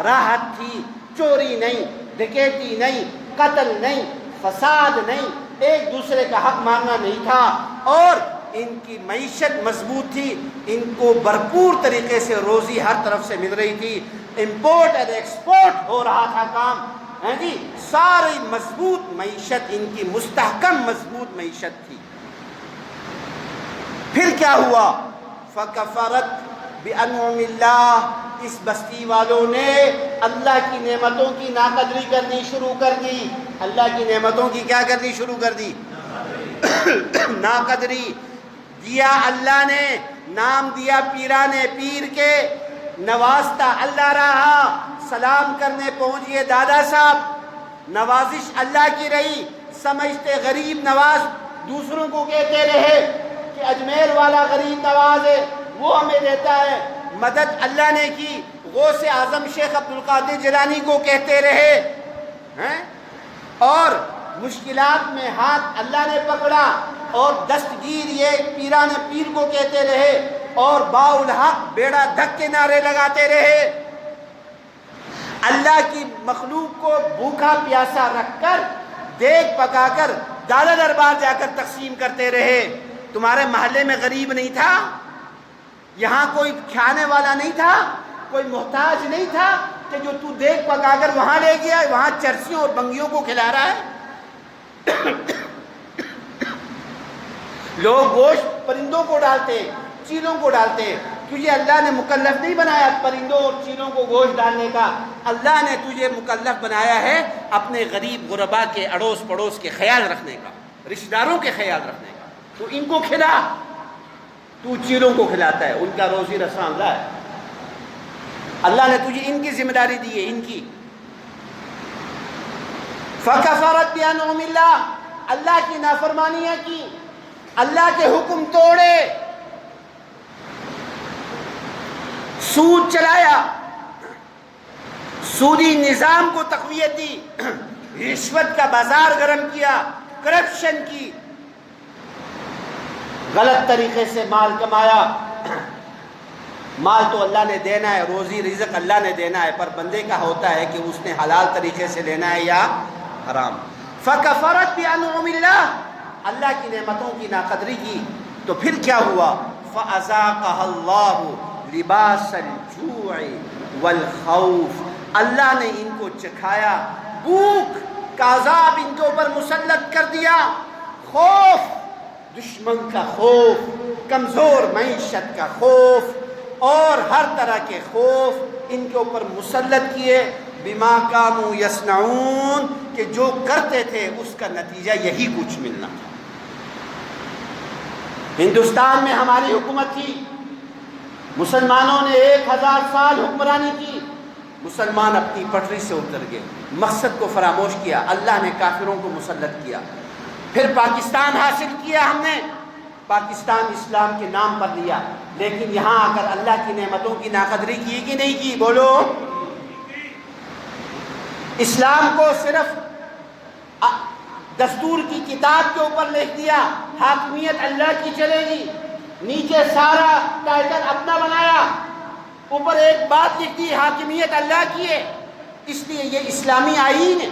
راحت تھی، چوری نہیں، ڈکیتی نہیں، قتل نہیں، فساد نہیں، ایک دوسرے کا حق ماننا نہیں تھا، اور ان کی معیشت مضبوط تھی، ان کو بھرپور طریقے سے روزی ہر طرف سے مل رہی تھی، امپورٹ اور ایکسپورٹ ہو رہا تھا کام، ہیں جی، ساری مضبوط معیشت ان کی، مستحکم مضبوط معیشت تھی۔ پھر کیا ہوا؟ فَكَفَرَتْ بِأَنْعُمِ اللَّهِ، اس بستی والوں نے اللہ کی نعمتوں کی ناقدری کرنی شروع کر دی۔ اللہ کی نعمتوں کی کیا کرنی شروع کر دی؟ ناقدری۔ دیا اللہ نے، نام دیا پیرانے، پیر کے نوازتا اللہ رہا، سلام کرنے پہنچ گئے دادا صاحب، نوازش اللہ کی رہی، سمجھتے غریب نواز، دوسروں کو کہتے رہے کہ اجمیر والا غریب نواز ہے، وہ ہمیں دیتا ہے، مدد اللہ نے کی، غوث اعظم شیخ عبدالقادر جیلانی کو کہتے رہے ہیں، اور مشکلات میں ہاتھ اللہ نے پکڑا، اور دستگیر یہ پیران پیر کو کہتے رہے، اور باالحق بیڑا دھک کے نعرے لگاتے رہے، اللہ کی مخلوق کو بھوکا پیاسا رکھ کر، دیگ پکا کر دادا دربار جا کر تقسیم کرتے رہے۔ تمہارے محلے میں غریب نہیں تھا؟ یہاں کوئی کھانے والا نہیں تھا؟ کوئی محتاج نہیں تھا کہ جو تو دیگ پکا کر وہاں لے گیا، وہاں چرسیوں اور بنگیوں کو کھلا رہا ہے؟ لوگ گوشت پرندوں کو ڈالتے، چیلوں کو ڈالتے، تجھے اللہ نے مکلف نہیں بنایا پرندوں اور چیلوں کو گوشت ڈالنے کا، اللہ نے تجھے مکلف بنایا ہے اپنے غریب غربا کے اڑوس پڑوس کے خیال رکھنے کا، رشتہ داروں کے خیال رکھنے کا۔ تو ان کو کھلا، تو چیلوں کو کھلاتا ہے، ان کا روزی رساں اللہ ہے، اللہ نے تجھے ان کی ذمہ داری دی ہے، ان کی۔ فَكَفَرَتْ بِأَنْعُمِ اللَّهِ، اللہ کی نافرمانیاں کی، اللہ کے حکم توڑے، سود چلایا، سودی نظام کو تقویت دی، رشوت کا بازار گرم کیا، کرپشن کی، غلط طریقے سے مال کمایا۔ مال تو اللہ نے دینا ہے، روزی رزق اللہ نے دینا ہے، پر بندے کا ہوتا ہے کہ اس نے حلال طریقے سے لینا ہے یا حرام۔ فَكَفَرَتْ بِأَنْعُمِ اللَّهِ، اللہ کی نعمتوں کی ناقدری کی، تو پھر کیا ہوا؟ فَأَذَاقَهَا اللَّهُ لِبَاسَ الْجُوعِ وَالْخَوْفِ، اللہ نے ان کو چکھایا بھوک کا عذاب، ان کے اوپر مسلط کر دیا، خوف، دشمن کا خوف، کمزور معیشت کا خوف، اور ہر طرح کے خوف ان کے اوپر مسلط کیے، بما کانوا یصنعون، کہ جو کرتے تھے اس کا نتیجہ یہی کچھ ملنا تھا۔ ہندوستان میں ہماری حکومت تھی، مسلمانوں نے 1000 سال حکمرانی کی، مسلمان اپنی پٹری سے اتر گئے، مقصد کو فراموش کیا، اللہ نے کافروں کو مسلط کیا۔ پھر پاکستان حاصل کیا ہم نے، پاکستان اسلام کے نام پر لیا، لیکن یہاں آ کر اللہ کی نعمتوں کی ناقدری کی کہ نہیں کی؟ بولو۔ اسلام کو صرف دستور کی کتاب کے اوپر لکھ دیا، حاکمیت اللہ کی چلے گی، نیچے سارا ٹائٹل اپنا بنایا، اوپر ایک بات لکھ دی، حاکمیت اللہ کی ہے، اس لیے یہ اسلامی آئین ہے۔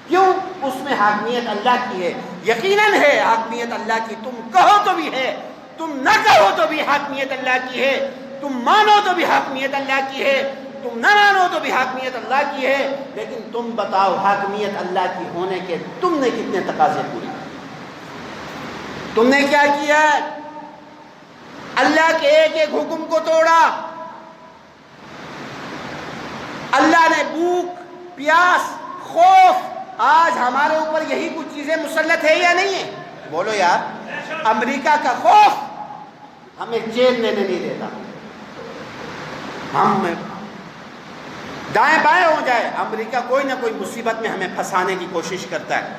کیوں؟ اس میں حاکمیت اللہ کی ہے، یقیناً ہے حاکمیت اللہ کی، تم کہو تو بھی ہے، تم نہ کہو تو بھی حاکمیت اللہ کی ہے، تم مانو تو بھی حاکمیت اللہ کی ہے، تم نہ مانو تو بھی حاکمیت اللہ کی ہے، لیکن تم بتاؤ حاکمیت اللہ کی ہونے کے تم نے کتنے تقاضے پورے کیے؟ تم نے کیا کیا؟ اللہ کے ایک ایک حکم کو توڑا۔ اللہ نے بھوک، پیاس، خوف، آج ہمارے اوپر یہی کچھ چیزیں مسلط ہے یا نہیں ہے؟ بولو یار۔ امریکہ کا خوف ہمیں چین لینے نہیں دیتا، ہم دائیں بائیں ہو جائے امریکہ کوئی نہ کوئی مصیبت میں ہمیں پھنسانے کی کوشش کرتا ہے۔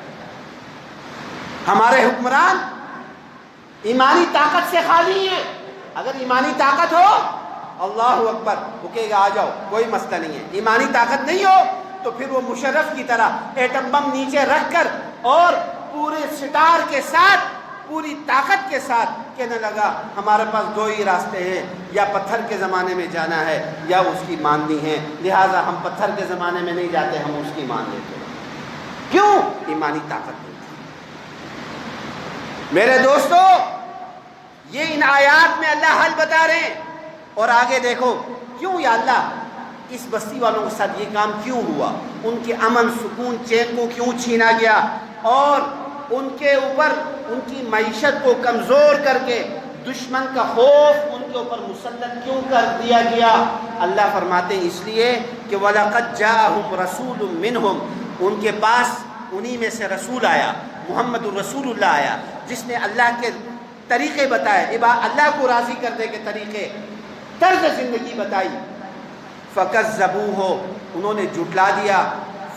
ہمارے حکمران ایمانی طاقت سے خالی ہیں۔ اگر ایمانی طاقت ہو اللہ اکبر، رکے گا آ جاؤ، کوئی مسئلہ نہیں ہے۔ ایمانی طاقت نہیں ہو تو پھر وہ مشرف کی طرح ایٹم بم نیچے رکھ کر اور پورے سٹار کے ساتھ، پوری طاقت کے ساتھ کہنے لگا ہمارے پاس دو ہی راستے ہیں، یا پتھر کے زمانے میں جانا ہے یا اس کی ماننی ہے، لہٰذا ہم پتھر کے زمانے میں نہیں جاتے، ہم اس کی مان لیتے ہیں۔ کیوں؟ ایمانی طاقت نہیں تھی۔ میرے دوستو، یہ ان آیات میں اللہ حل بتا رہے ہیں۔ اور آگے دیکھو، کیوں یا اللہ اس بستی والوں کے ساتھ یہ کام کیوں ہوا؟ ان کے امن، سکون، چین کو کیوں چھینا گیا؟ اور ان کے اوپر ان کی معیشت کو کمزور کر کے دشمن کا خوف ان کے اوپر مسلط کیوں کر دیا گیا؟ اللہ فرماتے ہیں اس لیے کہ وَلَقَدْ جَاءَهُمْ رَسُولٌ مِّنْهُمْ، ان کے پاس انہی میں سے رسول آیا، محمد الرسول اللہ آیا، جس نے اللہ کے طریقے بتائے، اللہ کو راضی کرنے کے طریقے، طرز زندگی بتائی۔ فَكَذَّبُوهُ، انہوں نے جھٹلا دیا،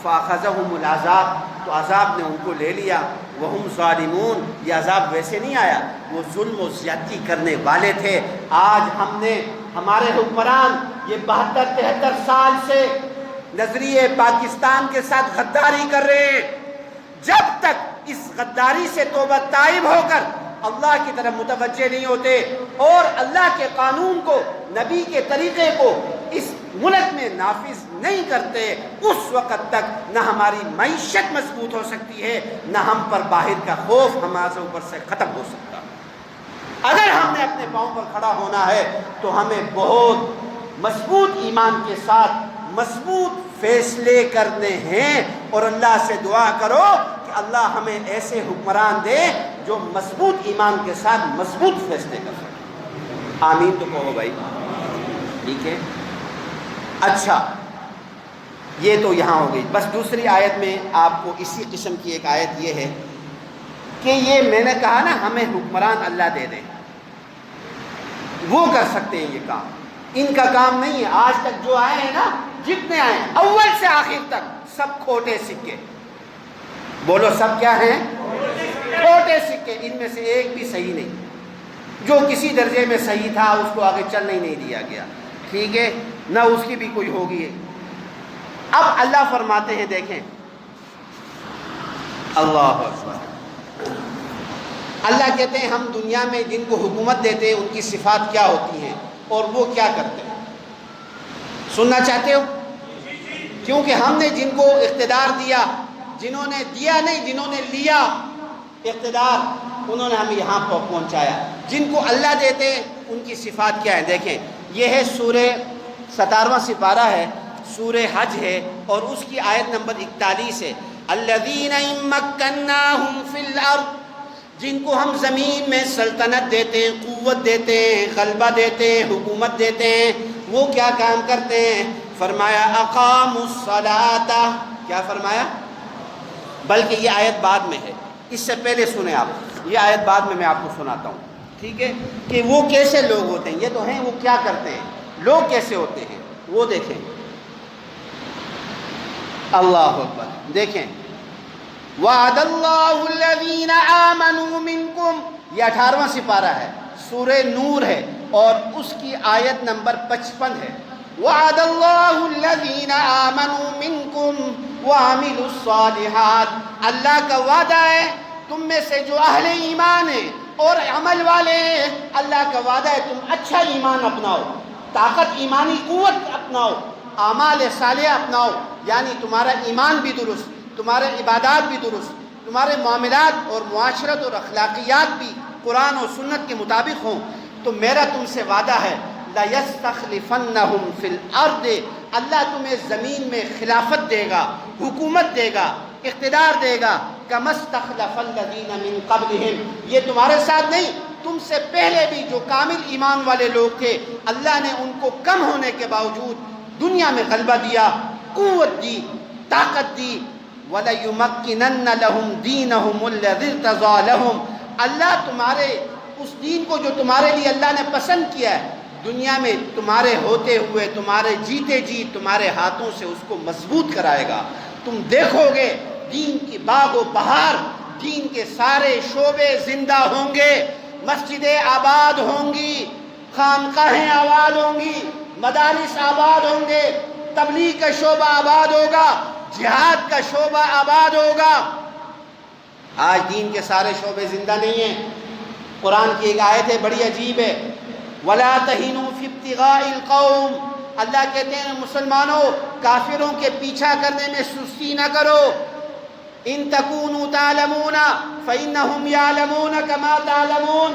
فَأَخَذَهُمُ الْعَذَابُ، تو عذاب نے ان کو لے لیا، وَهُمْ ظَالِمُونَ، یہ عذاب ویسے نہیں آیا، وہ ظلم و زیادتی کرنے والے تھے۔ آج ہم نے، ہمارے حکمران یہ 72-73 سال سے نظریے پاکستان کے ساتھ غداری کر رہے ہیں۔ جب تک اس غداری سے توبہ تائب ہو کر اللہ کی طرف متوجہ نہیں ہوتے اور اللہ کے قانون کو، نبی کے طریقے کو اس ملک میں نافذ نہیں کرتے، اس وقت تک نہ ہماری معیشت مضبوط ہو سکتی ہے، نہ ہم پر باہر کا خوف ہمارے اوپر سے ختم ہو سکتا۔ اگر ہم نے اپنے پاؤں پر کھڑا ہونا ہے تو ہمیں بہت مضبوط ایمان کے ساتھ مضبوط فیصلے کرنے ہیں، اور اللہ سے دعا کرو کہ اللہ ہمیں ایسے حکمران دے جو مضبوط ایمان کے ساتھ مضبوط فیصلے کر سکیں۔ آمین تو کہو بھائی، ٹھیک ہے؟ اچھا، یہ تو یہاں ہو گئی۔ بس دوسری آیت میں آپ کو اسی قسم کی ایک آیت یہ ہے کہ یہ میں نے کہا نا، ہمیں حکمران اللہ دے دیں، وہ کر سکتے ہیں یہ کام، ان کا کام نہیں ہے۔ آج تک جو آئے ہیں نا، جتنے آئے ہیں اول سے آخر تک، سب کھوٹے سکے۔ بولو سب کیا ہیں؟ کھوٹے سکے، ان میں سے ایک بھی صحیح نہیں۔ جو کسی درجے میں صحیح تھا اس کو آگے چلنے ہی نہیں دیا گیا، ٹھیک ہے؟ نہ اس کی بھی کوئی ہوگی۔ اب اللہ فرماتے ہیں، دیکھیں اللہ اکبر، اللہ کہتے ہیں ہم دنیا میں جن کو حکومت دیتے ہیں ان کی صفات کیا ہوتی ہیں اور وہ کیا کرتے ہیں، سننا چاہتے ہو؟ کیونکہ ہم نے جن کو اقتدار دیا، جنہوں نے دیا نہیں، جنہوں نے لیا اقتدار، انہوں نے ہمیں یہاں پر پہنچایا۔ جن کو اللہ دیتے ہیں ان کی صفات کیا ہے؟ دیکھیں، یہ ہے سورہ 17واں سپارہ ہے، سورہ حج ہے، اور اس کی آیت نمبر 41 ہے۔ الذین ان مکناہم فی الارض، جن کو ہم زمین میں سلطنت دیتے ہیں، قوت دیتے ہیں، غلبہ دیتے ہیں، حکومت دیتے ہیں، وہ کیا کام کرتے ہیں؟ فرمایا اقاموا الصلاۃ، کیا فرمایا؟ بلکہ یہ آیت بعد میں ہے، اس سے پہلے سنیں آپ، یہ آیت بعد میں آپ کو سناتا ہوں، ٹھیک ہے؟ کہ وہ کیسے لوگ ہوتے ہیں، یہ تو ہیں وہ کیا کرتے ہیں، لوگ کیسے ہوتے ہیں وہ دیکھیں۔ اللہ اکبر، دیکھیں وعد اللہ الذین آمنوا منکم، یہ 18واں سپارہ ہے، سورہ نور ہے، اور اس کی آیت نمبر 55 ہے۔ وعد اللہ الذین آمنوا منکم وعملوا الصالحات، اللہ کا وعدہ ہے تم میں سے جو اہل ایمان ہیں اور عمل والے ہیں، اللہ کا وعدہ ہے تم اچھا ایمان اپناؤ، طاقت، ایمانی قوت اپناؤ، اعمال صالحہ اپناؤ، یعنی تمہارا ایمان بھی درست، تمہارے عبادات بھی درست، تمہارے معاملات اور معاشرت اور اخلاقیات بھی قرآن اور سنت کے مطابق ہوں، تو میرا تم سے وعدہ ہے لَيَسْتَخْلِفَنَّهُمْ فِي الْأَرْضِ، اللہ تمہیں زمین میں خلافت دے گا، حکومت دے گا، اقتدار دے گا، كَمَا اسْتَخْلَفَ الَّذِينَ مِن قَبْلِهِمْ، یہ تمہارے ساتھ نہیں، تم سے پہلے بھی جو کامل ایمان والے لوگ تھے اللہ نے ان کو کم ہونے کے باوجود دنیا میں غلبہ دیا، قوت دی، طاقت دی۔ وَلَيُمَكِّنَنَّ لَهُمْ دِينَهُمُ الَّذِي ارْتَضَىٰ لَهُمْ، اللہ تمہارے اس دین کو جو تمہارے لیے اللہ نے پسند کیا ہے دنیا میں تمہارے ہوتے ہوئے، تمہارے جیتے جی تمہارے ہاتھوں سے اس کو مضبوط کرائے گا۔ تم دیکھو گے دین کی باغ و بہار، دین کے سارے شعبے زندہ ہوں گے، مسجدیں آباد ہوں گی، خانقاہیں آباد ہوں گی، مدارس آباد ہوں گے، تبلیغ کا شعبہ آباد ہوگا، جہاد کا شعبہ آباد ہوگا۔ آج دین کے سارے شعبے زندہ نہیں ہیں۔ قرآن کی ایک آیت ہے بڑی عجیب ہے، وَلَا تَهِنُوا فِي ابْتِغَاءِ الْقَوْمِ، اللہ کہتے ہیں مسلمانوں کافروں کے پیچھا کرنے میں سستی نہ کرو۔ إِن تَكُونُوا تَعْلَمُونَ فَإِنَّهُمْ يَعْلَمُونَ كَمَا تَعْلَمُونَ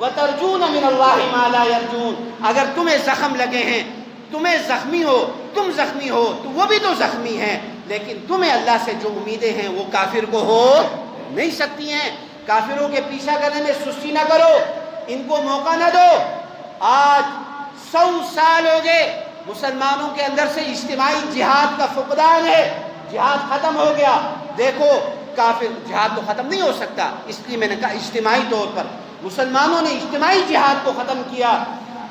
وَتَرْجُونَ مِنَ اللَّهِ مَا لَا يَرْجُونَ، اگر تمہیں زخم لگے ہیں، تمہیں زخمی ہو، تم زخمی ہو تو وہ بھی تو زخمی ہیں، لیکن تمہیں اللہ سے جو امیدیں ہیں وہ کافر کو ہو نہیں سکتی ہیں۔ کافروں کے پیچھا کرنے میں سستی نہ کرو، ان کو موقع نہ دو۔ آج 100 سال ہو گئے مسلمانوں کے اندر سے اجتماعی جہاد کا فقدان ہے، جہاد ختم ہو گیا۔ دیکھو کافر جہاد تو ختم نہیں ہو سکتا، اس لیے میں نے کہا اجتماعی طور پر مسلمانوں نے اجتماعی جہاد کو ختم کیا،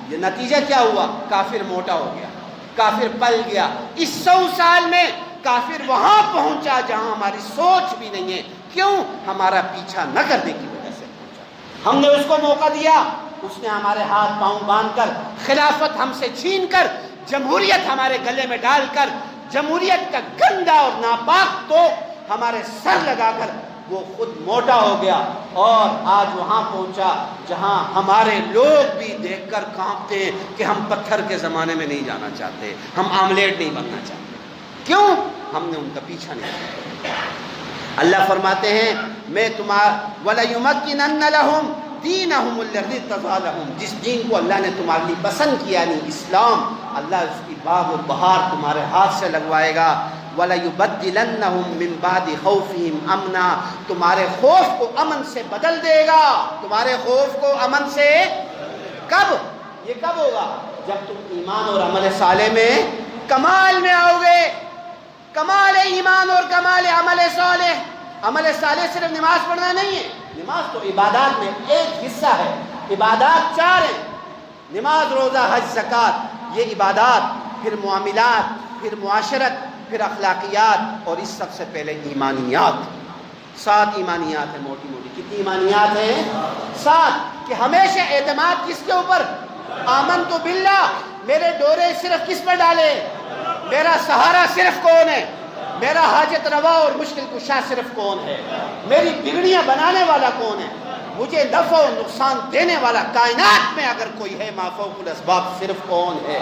یہ نتیجہ کیا ہوا؟ کافر موٹا ہو گیا، کافر پل گیا۔ اس 100 سال میں کافر وہاں پہنچا جہاں ہماری سوچ بھی نہیں ہے۔ کیوں؟ ہمارا پیچھا نہ کرنے کی وجہ سے پہنچا۔ ہم نے اس کو موقع دیا، اس نے ہمارے ہاتھ پاؤں باندھ کر، خلافت ہم سے چھین کر، جمہوریت ہمارے گلے میں ڈال کر، جمہوریت کا گندا اور ناپاک تو ہمارے سر لگا کر وہ خود موٹا ہو گیا اور آج وہاں پہنچا جہاں ہمارے لوگ بھی دیکھ کر کانپتے ہیں کہ ہم پتھر کے زمانے میں نہیں جانا چاہتے، ہم آملیٹ نہیں بننا چاہتے۔ کیوں؟ ہم نے ان کا پیچھا نہیں کیا۔ اللہ فرماتے ہیں میں وَلَيُمَكِّنَنَّ لَهُمْ دِينَهُمُ الَّذِي ارْتَضَىٰ لَهُمْ، جس دین کو اللہ نے تمہارے لیے پسند کیا یعنی اسلام، اللہ اس کی باغ و بہار تمہارے ہاتھ سے لگوائے گا۔ وَلَيُبَدِّلَنَّهُمْ مِن بَعْدِ خَوْفِهِمْ أَمْنًا، تمہارے خوف کو امن سے بدل دے گا، تمہارے خوف کو امن سے۔ کب؟ یہ کب ہوگا؟ جب تم ایمان اور عمل صالح میں کمال میں آؤ گے۔ کمال ایمان اور کمال عمل صالح، عمل صالح صرف نماز پڑھنا نہیں ہے، نماز تو عبادات میں ایک حصہ ہے، عبادات 4 ہیں، نماز، روزہ، حج، زکوٰۃ، یہ عبادات، پھر معاملات، پھر معاشرت، پھر اخلاقیات اور اس سب سے پہلے ایمانیات۔ 7 ایمانیات ہیں موٹی موٹی۔ کتنی ایمانیات ہیں؟ 7۔ کہ ہمیشہ اعتماد کس کے اوپر؟ آمنت باللہ، میرے ڈورے صرف کس پر ڈالے؟ میرا سہارا صرف کون ہے؟ میرا حاجت روا اور مشکل کشا صرف کون ہے؟ میری بگڑیاں بنانے والا کون ہے؟ مجھے نفع و نقصان دینے والا کائنات میں اگر کوئی ہے ما فوق الاسباب صرف کون ہے؟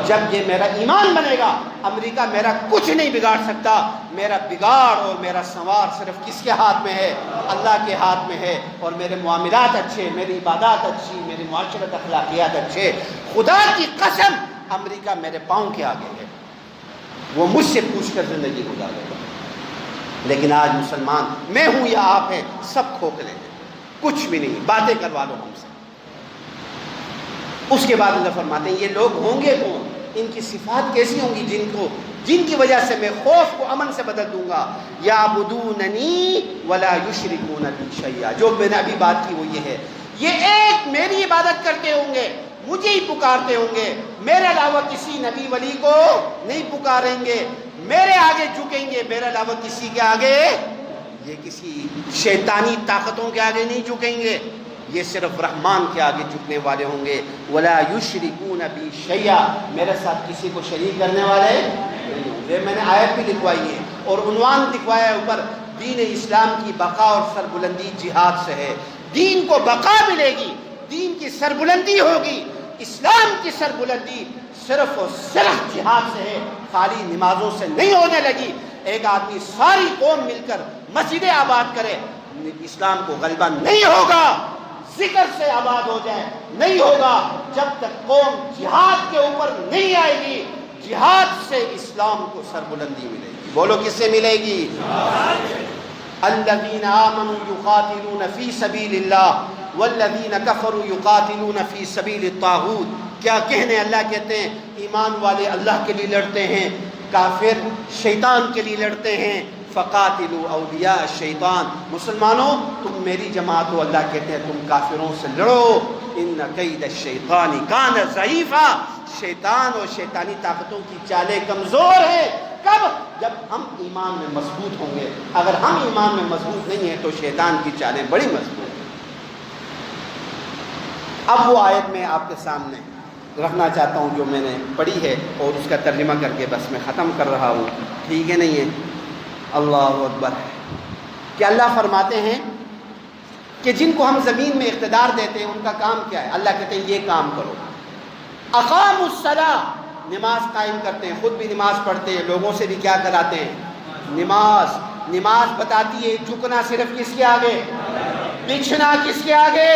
جب یہ میرا ایمان بنے گا امریکہ میرا کچھ نہیں بگاڑ سکتا۔ میرا بگاڑ اور میرا سنوار صرف کس کے ہاتھ میں ہے؟ اللہ کے ہاتھ میں ہے۔ اور میرے معاملات اچھے، میری عبادات اچھی، میری معاشرت اخلاقیات اچھے، خدا کی قسم امریکہ میرے پاؤں کے آگے ہے، وہ مجھ سے پوچھ کر زندگی گزارے گا۔ لیکن آج مسلمان میں ہوں یا آپ ہیں سب کھوکھلے ہیں، کچھ بھی نہیں، باتیں کروا لو ہم سے۔ اس کے بعد اللہ فرماتے ہیں یہ لوگ ہوں گے کون؟ ان کی صفات کیسی ہوں گی جن کی وجہ سے میں خوف کو امن سے بدل دوں گا۔ یعبدوننی ولا یشرکون بی شیئا، جو میں نے ابھی بات کی وہ یہ ہے، یہ ایک میری عبادت کرتے ہوں گے، مجھے ہی پکارتے ہوں گے، میرے علاوہ کسی نبی ولی کو نہیں پکاریں گے، میرے آگے جھکیں گے، میرے علاوہ کسی کے آگے، یہ کسی شیطانی طاقتوں کے آگے نہیں جھکیں گے، یہ صرف رحمان کے آگے جھکنے والے ہوں گے۔ ولا یشرکون بی شیئا، میرے ساتھ کسی کو شریک کرنے والے نہیں ہوں گے۔ میں نے آیت بھی لکھوائی ہے اور عنوان لکھوایا ہے اوپر، دین اسلام کی بقا اور سربلندی جہاد سے ہے۔ دین کو بقا ملے گی، دین کی سربلندی ہوگی، اسلام کی سربلندی صرف اور صرف جہاد سے ہے، خالی نمازوں سے نہیں ہونے لگی۔ ایک آدمی ساری قوم مل کر مسجدیں آباد کرے، اسلام کو غلبہ نہیں ہوگا۔ ذکر سے آباد ہو جائے، نہیں ہوگا جب تک قوم جہاد کے اوپر نہیں آئے گی۔ جہاد سے اسلام کو سربلندی ملے گی۔ بولو کس سے ملے گی؟ الذین آمنوا یقاتلون فی سبیل اللہ والذین کفروا یقاتلون فی سبیل الطاغوت۔ کیا کہنے، اللہ کہتے ہیں ایمان والے اللہ کے لیے لڑتے ہیں، کافر شیطان کے لیے لڑتے ہیں۔ فقاتلوا اولیاء الشیطان، مسلمانوں تم میری جماعت ہو، اللہ کہتے ہیں تم کافروں سے لڑو۔ ان کید الشیطان کان ضعیفا، شیطان اور شیطانی طاقتوں کی چالیں کمزور ہیں۔ کب؟ جب ہم ایمان میں مضبوط ہوں گے۔ اگر ہم ایمان میں مضبوط نہیں ہیں تو شیطان کی چالیں بڑی مضبوط ہیں۔ اب وہ آیت میں آپ کے سامنے رکھنا چاہتا ہوں جو میں نے پڑھی ہے، اور اس کا ترجمہ کر کے بس میں ختم کر رہا ہوں، ٹھیک ہے نہیں ہے؟ اللہ اکبر ہے کہ اللہ فرماتے ہیں کہ جن کو ہم زمین میں اقتدار دیتے ہیں ان کا کام کیا ہے؟ اللہ کہتے ہیں یہ کام کرو۔ اقاموا الصلاۃ، نماز قائم کرتے ہیں، خود بھی نماز پڑھتے ہیں، لوگوں سے بھی کیا کراتے ہیں؟ نماز بتاتی ہے جھکنا صرف کس کے آگے؟ بچھنا کس کے آگے؟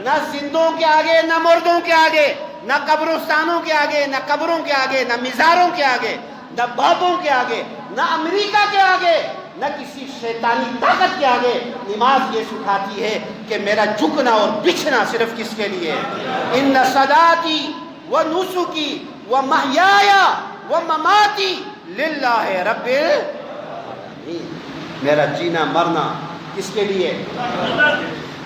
نہ زندوں کے آگے، نہ مردوں کے آگے، نہ قبرستانوں کے آگے، نہ قبروں کے آگے، نہ مزاروں کے آگے، نہ بابوں کے آگے، نہ امریکہ کے آگے، نہ کسی شیطانی طاقت کے آگے۔ نماز یہ سکھاتی ہے کہ میرا جھکنا اور بچھنا صرف کس کے لیے ہے؟ ان صلاتی و نسکی و محیایا و مماتی للہ رب العالمین، میرا جینا مرنا کس کے لیے؟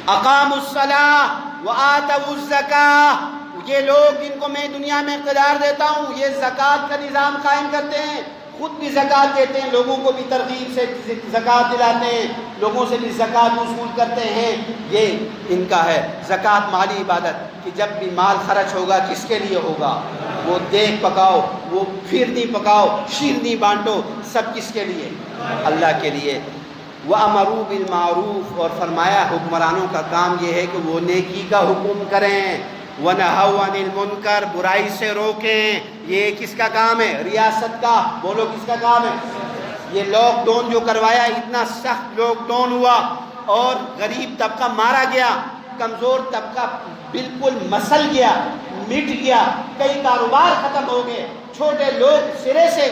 اقاموا الصلاۃ و آتوا الزکاۃ، یہ لوگ جن کو میں دنیا میں اقتدار دیتا ہوں یہ زکوٰۃ کا نظام قائم کرتے ہیں، خود بھی زکوٰۃ دیتے ہیں، لوگوں کو بھی ترغیب سے زکوٰۃ دلاتے ہیں، لوگوں سے بھی زکوٰۃ وصول کرتے ہیں۔ یہ ان کا ہے زکوٰۃ، مالی عبادت، کہ جب بھی مال خرچ ہوگا کس کے لیے ہوگا؟ وہ دیگ پکاؤ، وہ پھرنی پکاؤ، شیرنی بانٹو، سب کس کے لیے؟ اللہ کے لیے۔ وَأَمَرُوا بِالْمَعْرُوفِ، اور فرمایا حکمرانوں کا کام یہ ہے کہ وہ نیکی کا حکم کریں، وَنَهَوْا عَنِ الْمُنْكَرِ، برائی سے روکیں۔ یہ کس کا کام ہے؟ ریاست کا۔ بولو کس کا کام ہے؟ یہ لاک ڈاؤن جو کروایا، اتنا سخت لاک ڈاؤن ہوا اور غریب طبقہ مارا گیا، کمزور طبقہ بالکل مسل گیا، مٹ گیا، کئی کاروبار ختم ہو گئے، چھوٹے لوگ سرے سے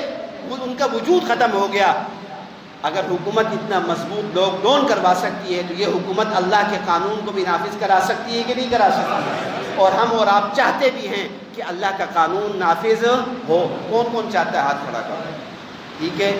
ان کا وجود ختم ہو گیا۔ اگر حکومت اتنا مضبوط لاک ڈاؤن کروا سکتی ہے تو یہ حکومت اللہ کے قانون کو بھی نافذ کرا سکتی ہے کہ نہیں کرا سکتی؟ اور ہم اور آپ چاہتے بھی ہیں کہ اللہ کا قانون نافذ ہو۔ کون کون چاہتا ہے؟ ہاتھ کھڑا کرو، ٹھیک ہے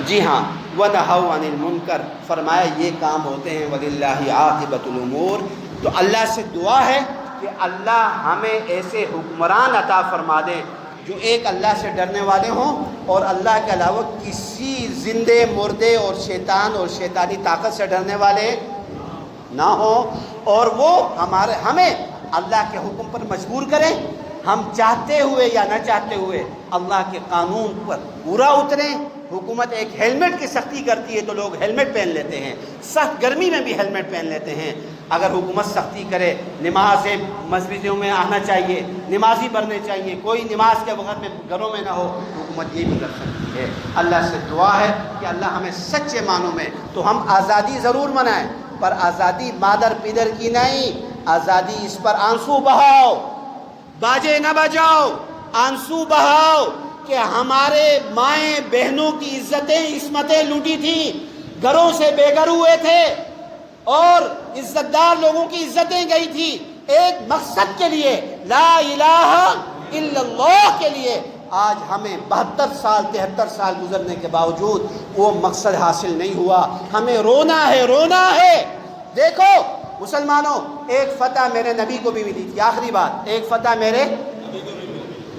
جی ہاں۔ وَنَهَوْا عَنِ الْمُنْكَرِ، فرمایا یہ کام ہوتے ہیں وَلِلَّهِ عَاقِبَةُ الْأُمُورِ۔ تو اللہ سے دعا ہے کہ اللہ ہمیں ایسے حکمران عطا فرما دے جو ایک اللہ سے ڈرنے والے ہوں اور اللہ کے علاوہ کسی زندے مردے اور شیطان اور شیطانی طاقت سے ڈرنے والے نہ ہوں، اور وہ ہمیں اللہ کے حکم پر مجبور کریں، ہم چاہتے ہوئے یا نہ چاہتے ہوئے اللہ کے قانون پر پورا اتریں۔ حکومت ایک ہیلمٹ کی سختی کرتی ہے تو لوگ ہیلمٹ پہن لیتے ہیں، سخت گرمی میں بھی ہیلمٹ پہن لیتے ہیں۔ اگر حکومت سختی کرے، نمازیں مسجدوں میں آنا چاہیے، نمازی بڑھنے چاہیے، کوئی نماز کے وقت میں گھروں میں نہ ہو، حکومت یہ بھی کر سکتی ہے۔ اللہ سے دعا ہے کہ اللہ ہمیں سچے معنوں میں، تو ہم آزادی ضرور منائیں پر آزادی مادر پیدر کی نہیں، آزادی اس پر آنسو بہاؤ، باجے نہ بجاؤ، آنسو بہاؤ کہ ہمارے مائیں بہنوں کی عزتیں عصمتیں لوٹی تھیں، گھروں سے بے گھر ہوئے تھے اور عزت دار لوگوں کی عزتیں گئی تھی ایک مقصد کے لیے، لا الہ الا اللہ کے لیے۔ آج ہمیں 72 سال 73 سال گزرنے کے باوجود وہ مقصد حاصل نہیں ہوا، ہمیں رونا ہے، رونا ہے۔ دیکھو مسلمانوں، ایک فتح میرے نبی کو بھی ملی تھی، آخری بات، ایک فتح میرے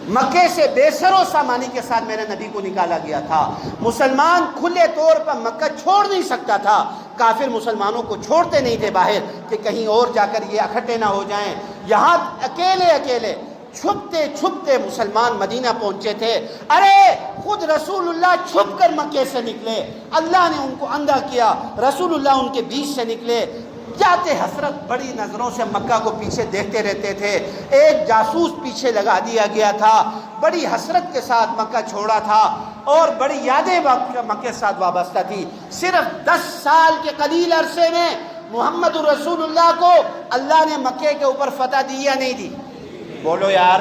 مکے سے بے سر و سامانی کے ساتھ میرے نبی کو نکالا گیا تھا۔ مسلمان کھلے طور پر مکہ چھوڑ نہیں سکتا تھا، کافر مسلمانوں کو چھوڑتے نہیں تھے باہر کہ کہیں اور جا کر یہ اکٹھے نہ ہو جائیں۔ یہاں اکیلے اکیلے چھپتے چھپتے مسلمان مدینہ پہنچے تھے۔ ارے خود رسول اللہ چھپ کر مکے سے نکلے، اللہ نے ان کو اندھا کیا، رسول اللہ ان کے بیچ سے نکلے، جاتے حسرت بڑی نظروں سے مکہ کو پیچھے دیکھتے رہتے تھے، ایک جاسوس پیچھے لگا دیا گیا تھا، بڑی حسرت کے ساتھ مکہ چھوڑا تھا اور بڑی یادیں مکہ کے ساتھ وابستہ تھی۔ صرف 10 سال کے قلیل عرصے میں محمد رسول اللہ کو اللہ نے مکے کے اوپر فتح دی یا نہیں دی؟ بولو یار،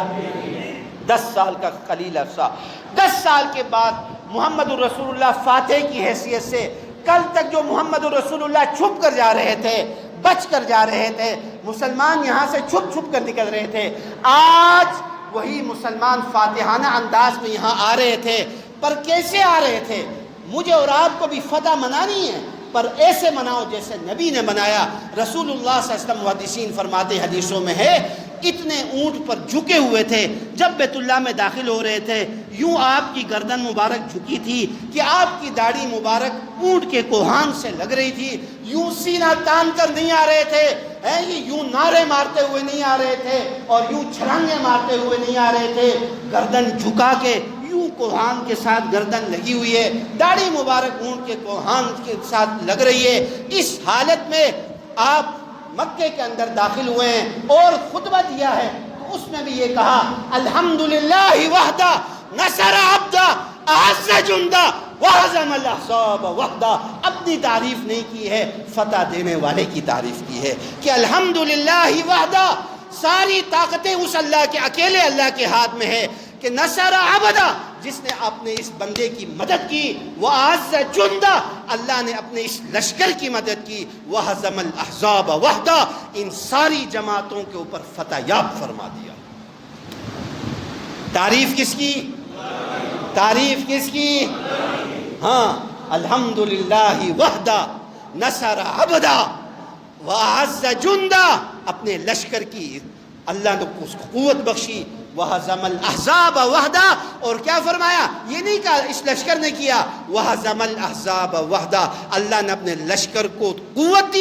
10 سال کا قلیل عرصہ، 10 سال کے بعد محمد رسول اللہ فاتح کی حیثیت سے، کل تک جو محمد رسول اللہ چھپ کر جا رہے تھے، بچ کر جا رہے تھے، مسلمان یہاں سے چھپ چھپ کر نکل رہے تھے، آج وہی مسلمان فاتحانہ انداز میں یہاں آ رہے تھے۔ پر کیسے آ رہے تھے؟ مجھے اور آپ کو بھی فتح منانی ہے، پر ایسے مناؤ جیسے نبی نے منایا۔ رسول اللہ صلی اللہ علیہ وسلم محدثین فرماتے، حدیثوں میں ہے، اتنے اونٹ پر جھکے ہوئے تھے، جب بیت اللہ میں داخل ہو رہے تھے یوں آپ کی گردن مبارک جھکی تھی کہ آپ کی داڑھی مبارک اونٹ کے کوہان سے لگ رہی تھی، یوں سینہ تان کر نہیں آ رہے تھے، یوں نعرے مارتے ہوئے نہیں آ رہے تھے اور یوں چھلانگے مارتے ہوئے نہیں آ رہے تھے، گردن جھکا کے یوں کوہان کے ساتھ گردن لگی ہوئی ہے، داڑھی مبارک اونٹ کے کوہان کے ساتھ لگ رہی ہے۔ اس حالت میں آپ مکے کے اندر داخل ہوئے ہیں اور خطبہ دیا ہے، تو اس میں بھی یہ کہا، الحمدللہ وحدہ نصر عبدہ اعز جندہ وہزم الاحزاب وحدہ۔ اپنی تعریف نہیں کی ہے، فتح دینے والے کی تعریف کی ہے کہ الحمدللہ وحدہ، ساری طاقتیں اس اللہ کے، اکیلے اللہ کے ہاتھ میں ہے کہ نصر عبدہ، جس نے اپنے اس بندے کی مدد کی، وَأَعَزَّ جُنْدَ، اللہ نے اپنے اس لشکر کی مدد کی، وَهَزَمَ الْأَحْزَابَ وَحْدَ، ان ساری جماعتوں کے اوپر فتح یاب فرما دیا۔ تعریف کس کی؟ تعریف کس کی؟ ہاں، الحمدللہ وحدہ نصر عبدہ وَأَعَزَّ جُنْدَ، اپنے لشکر کی اللہ نے اس کو قوت بخشی، وَهَزَمَ الْأَحْزَابَ وَحْدَ، اور کیا فرمایا؟ یہ نہیں کہا اس لشکر نے کیا، وَهَزَمَ الْأَحْزَابَ وَحْدَ، اللہ نے اپنے لشکر کو قوت دی۔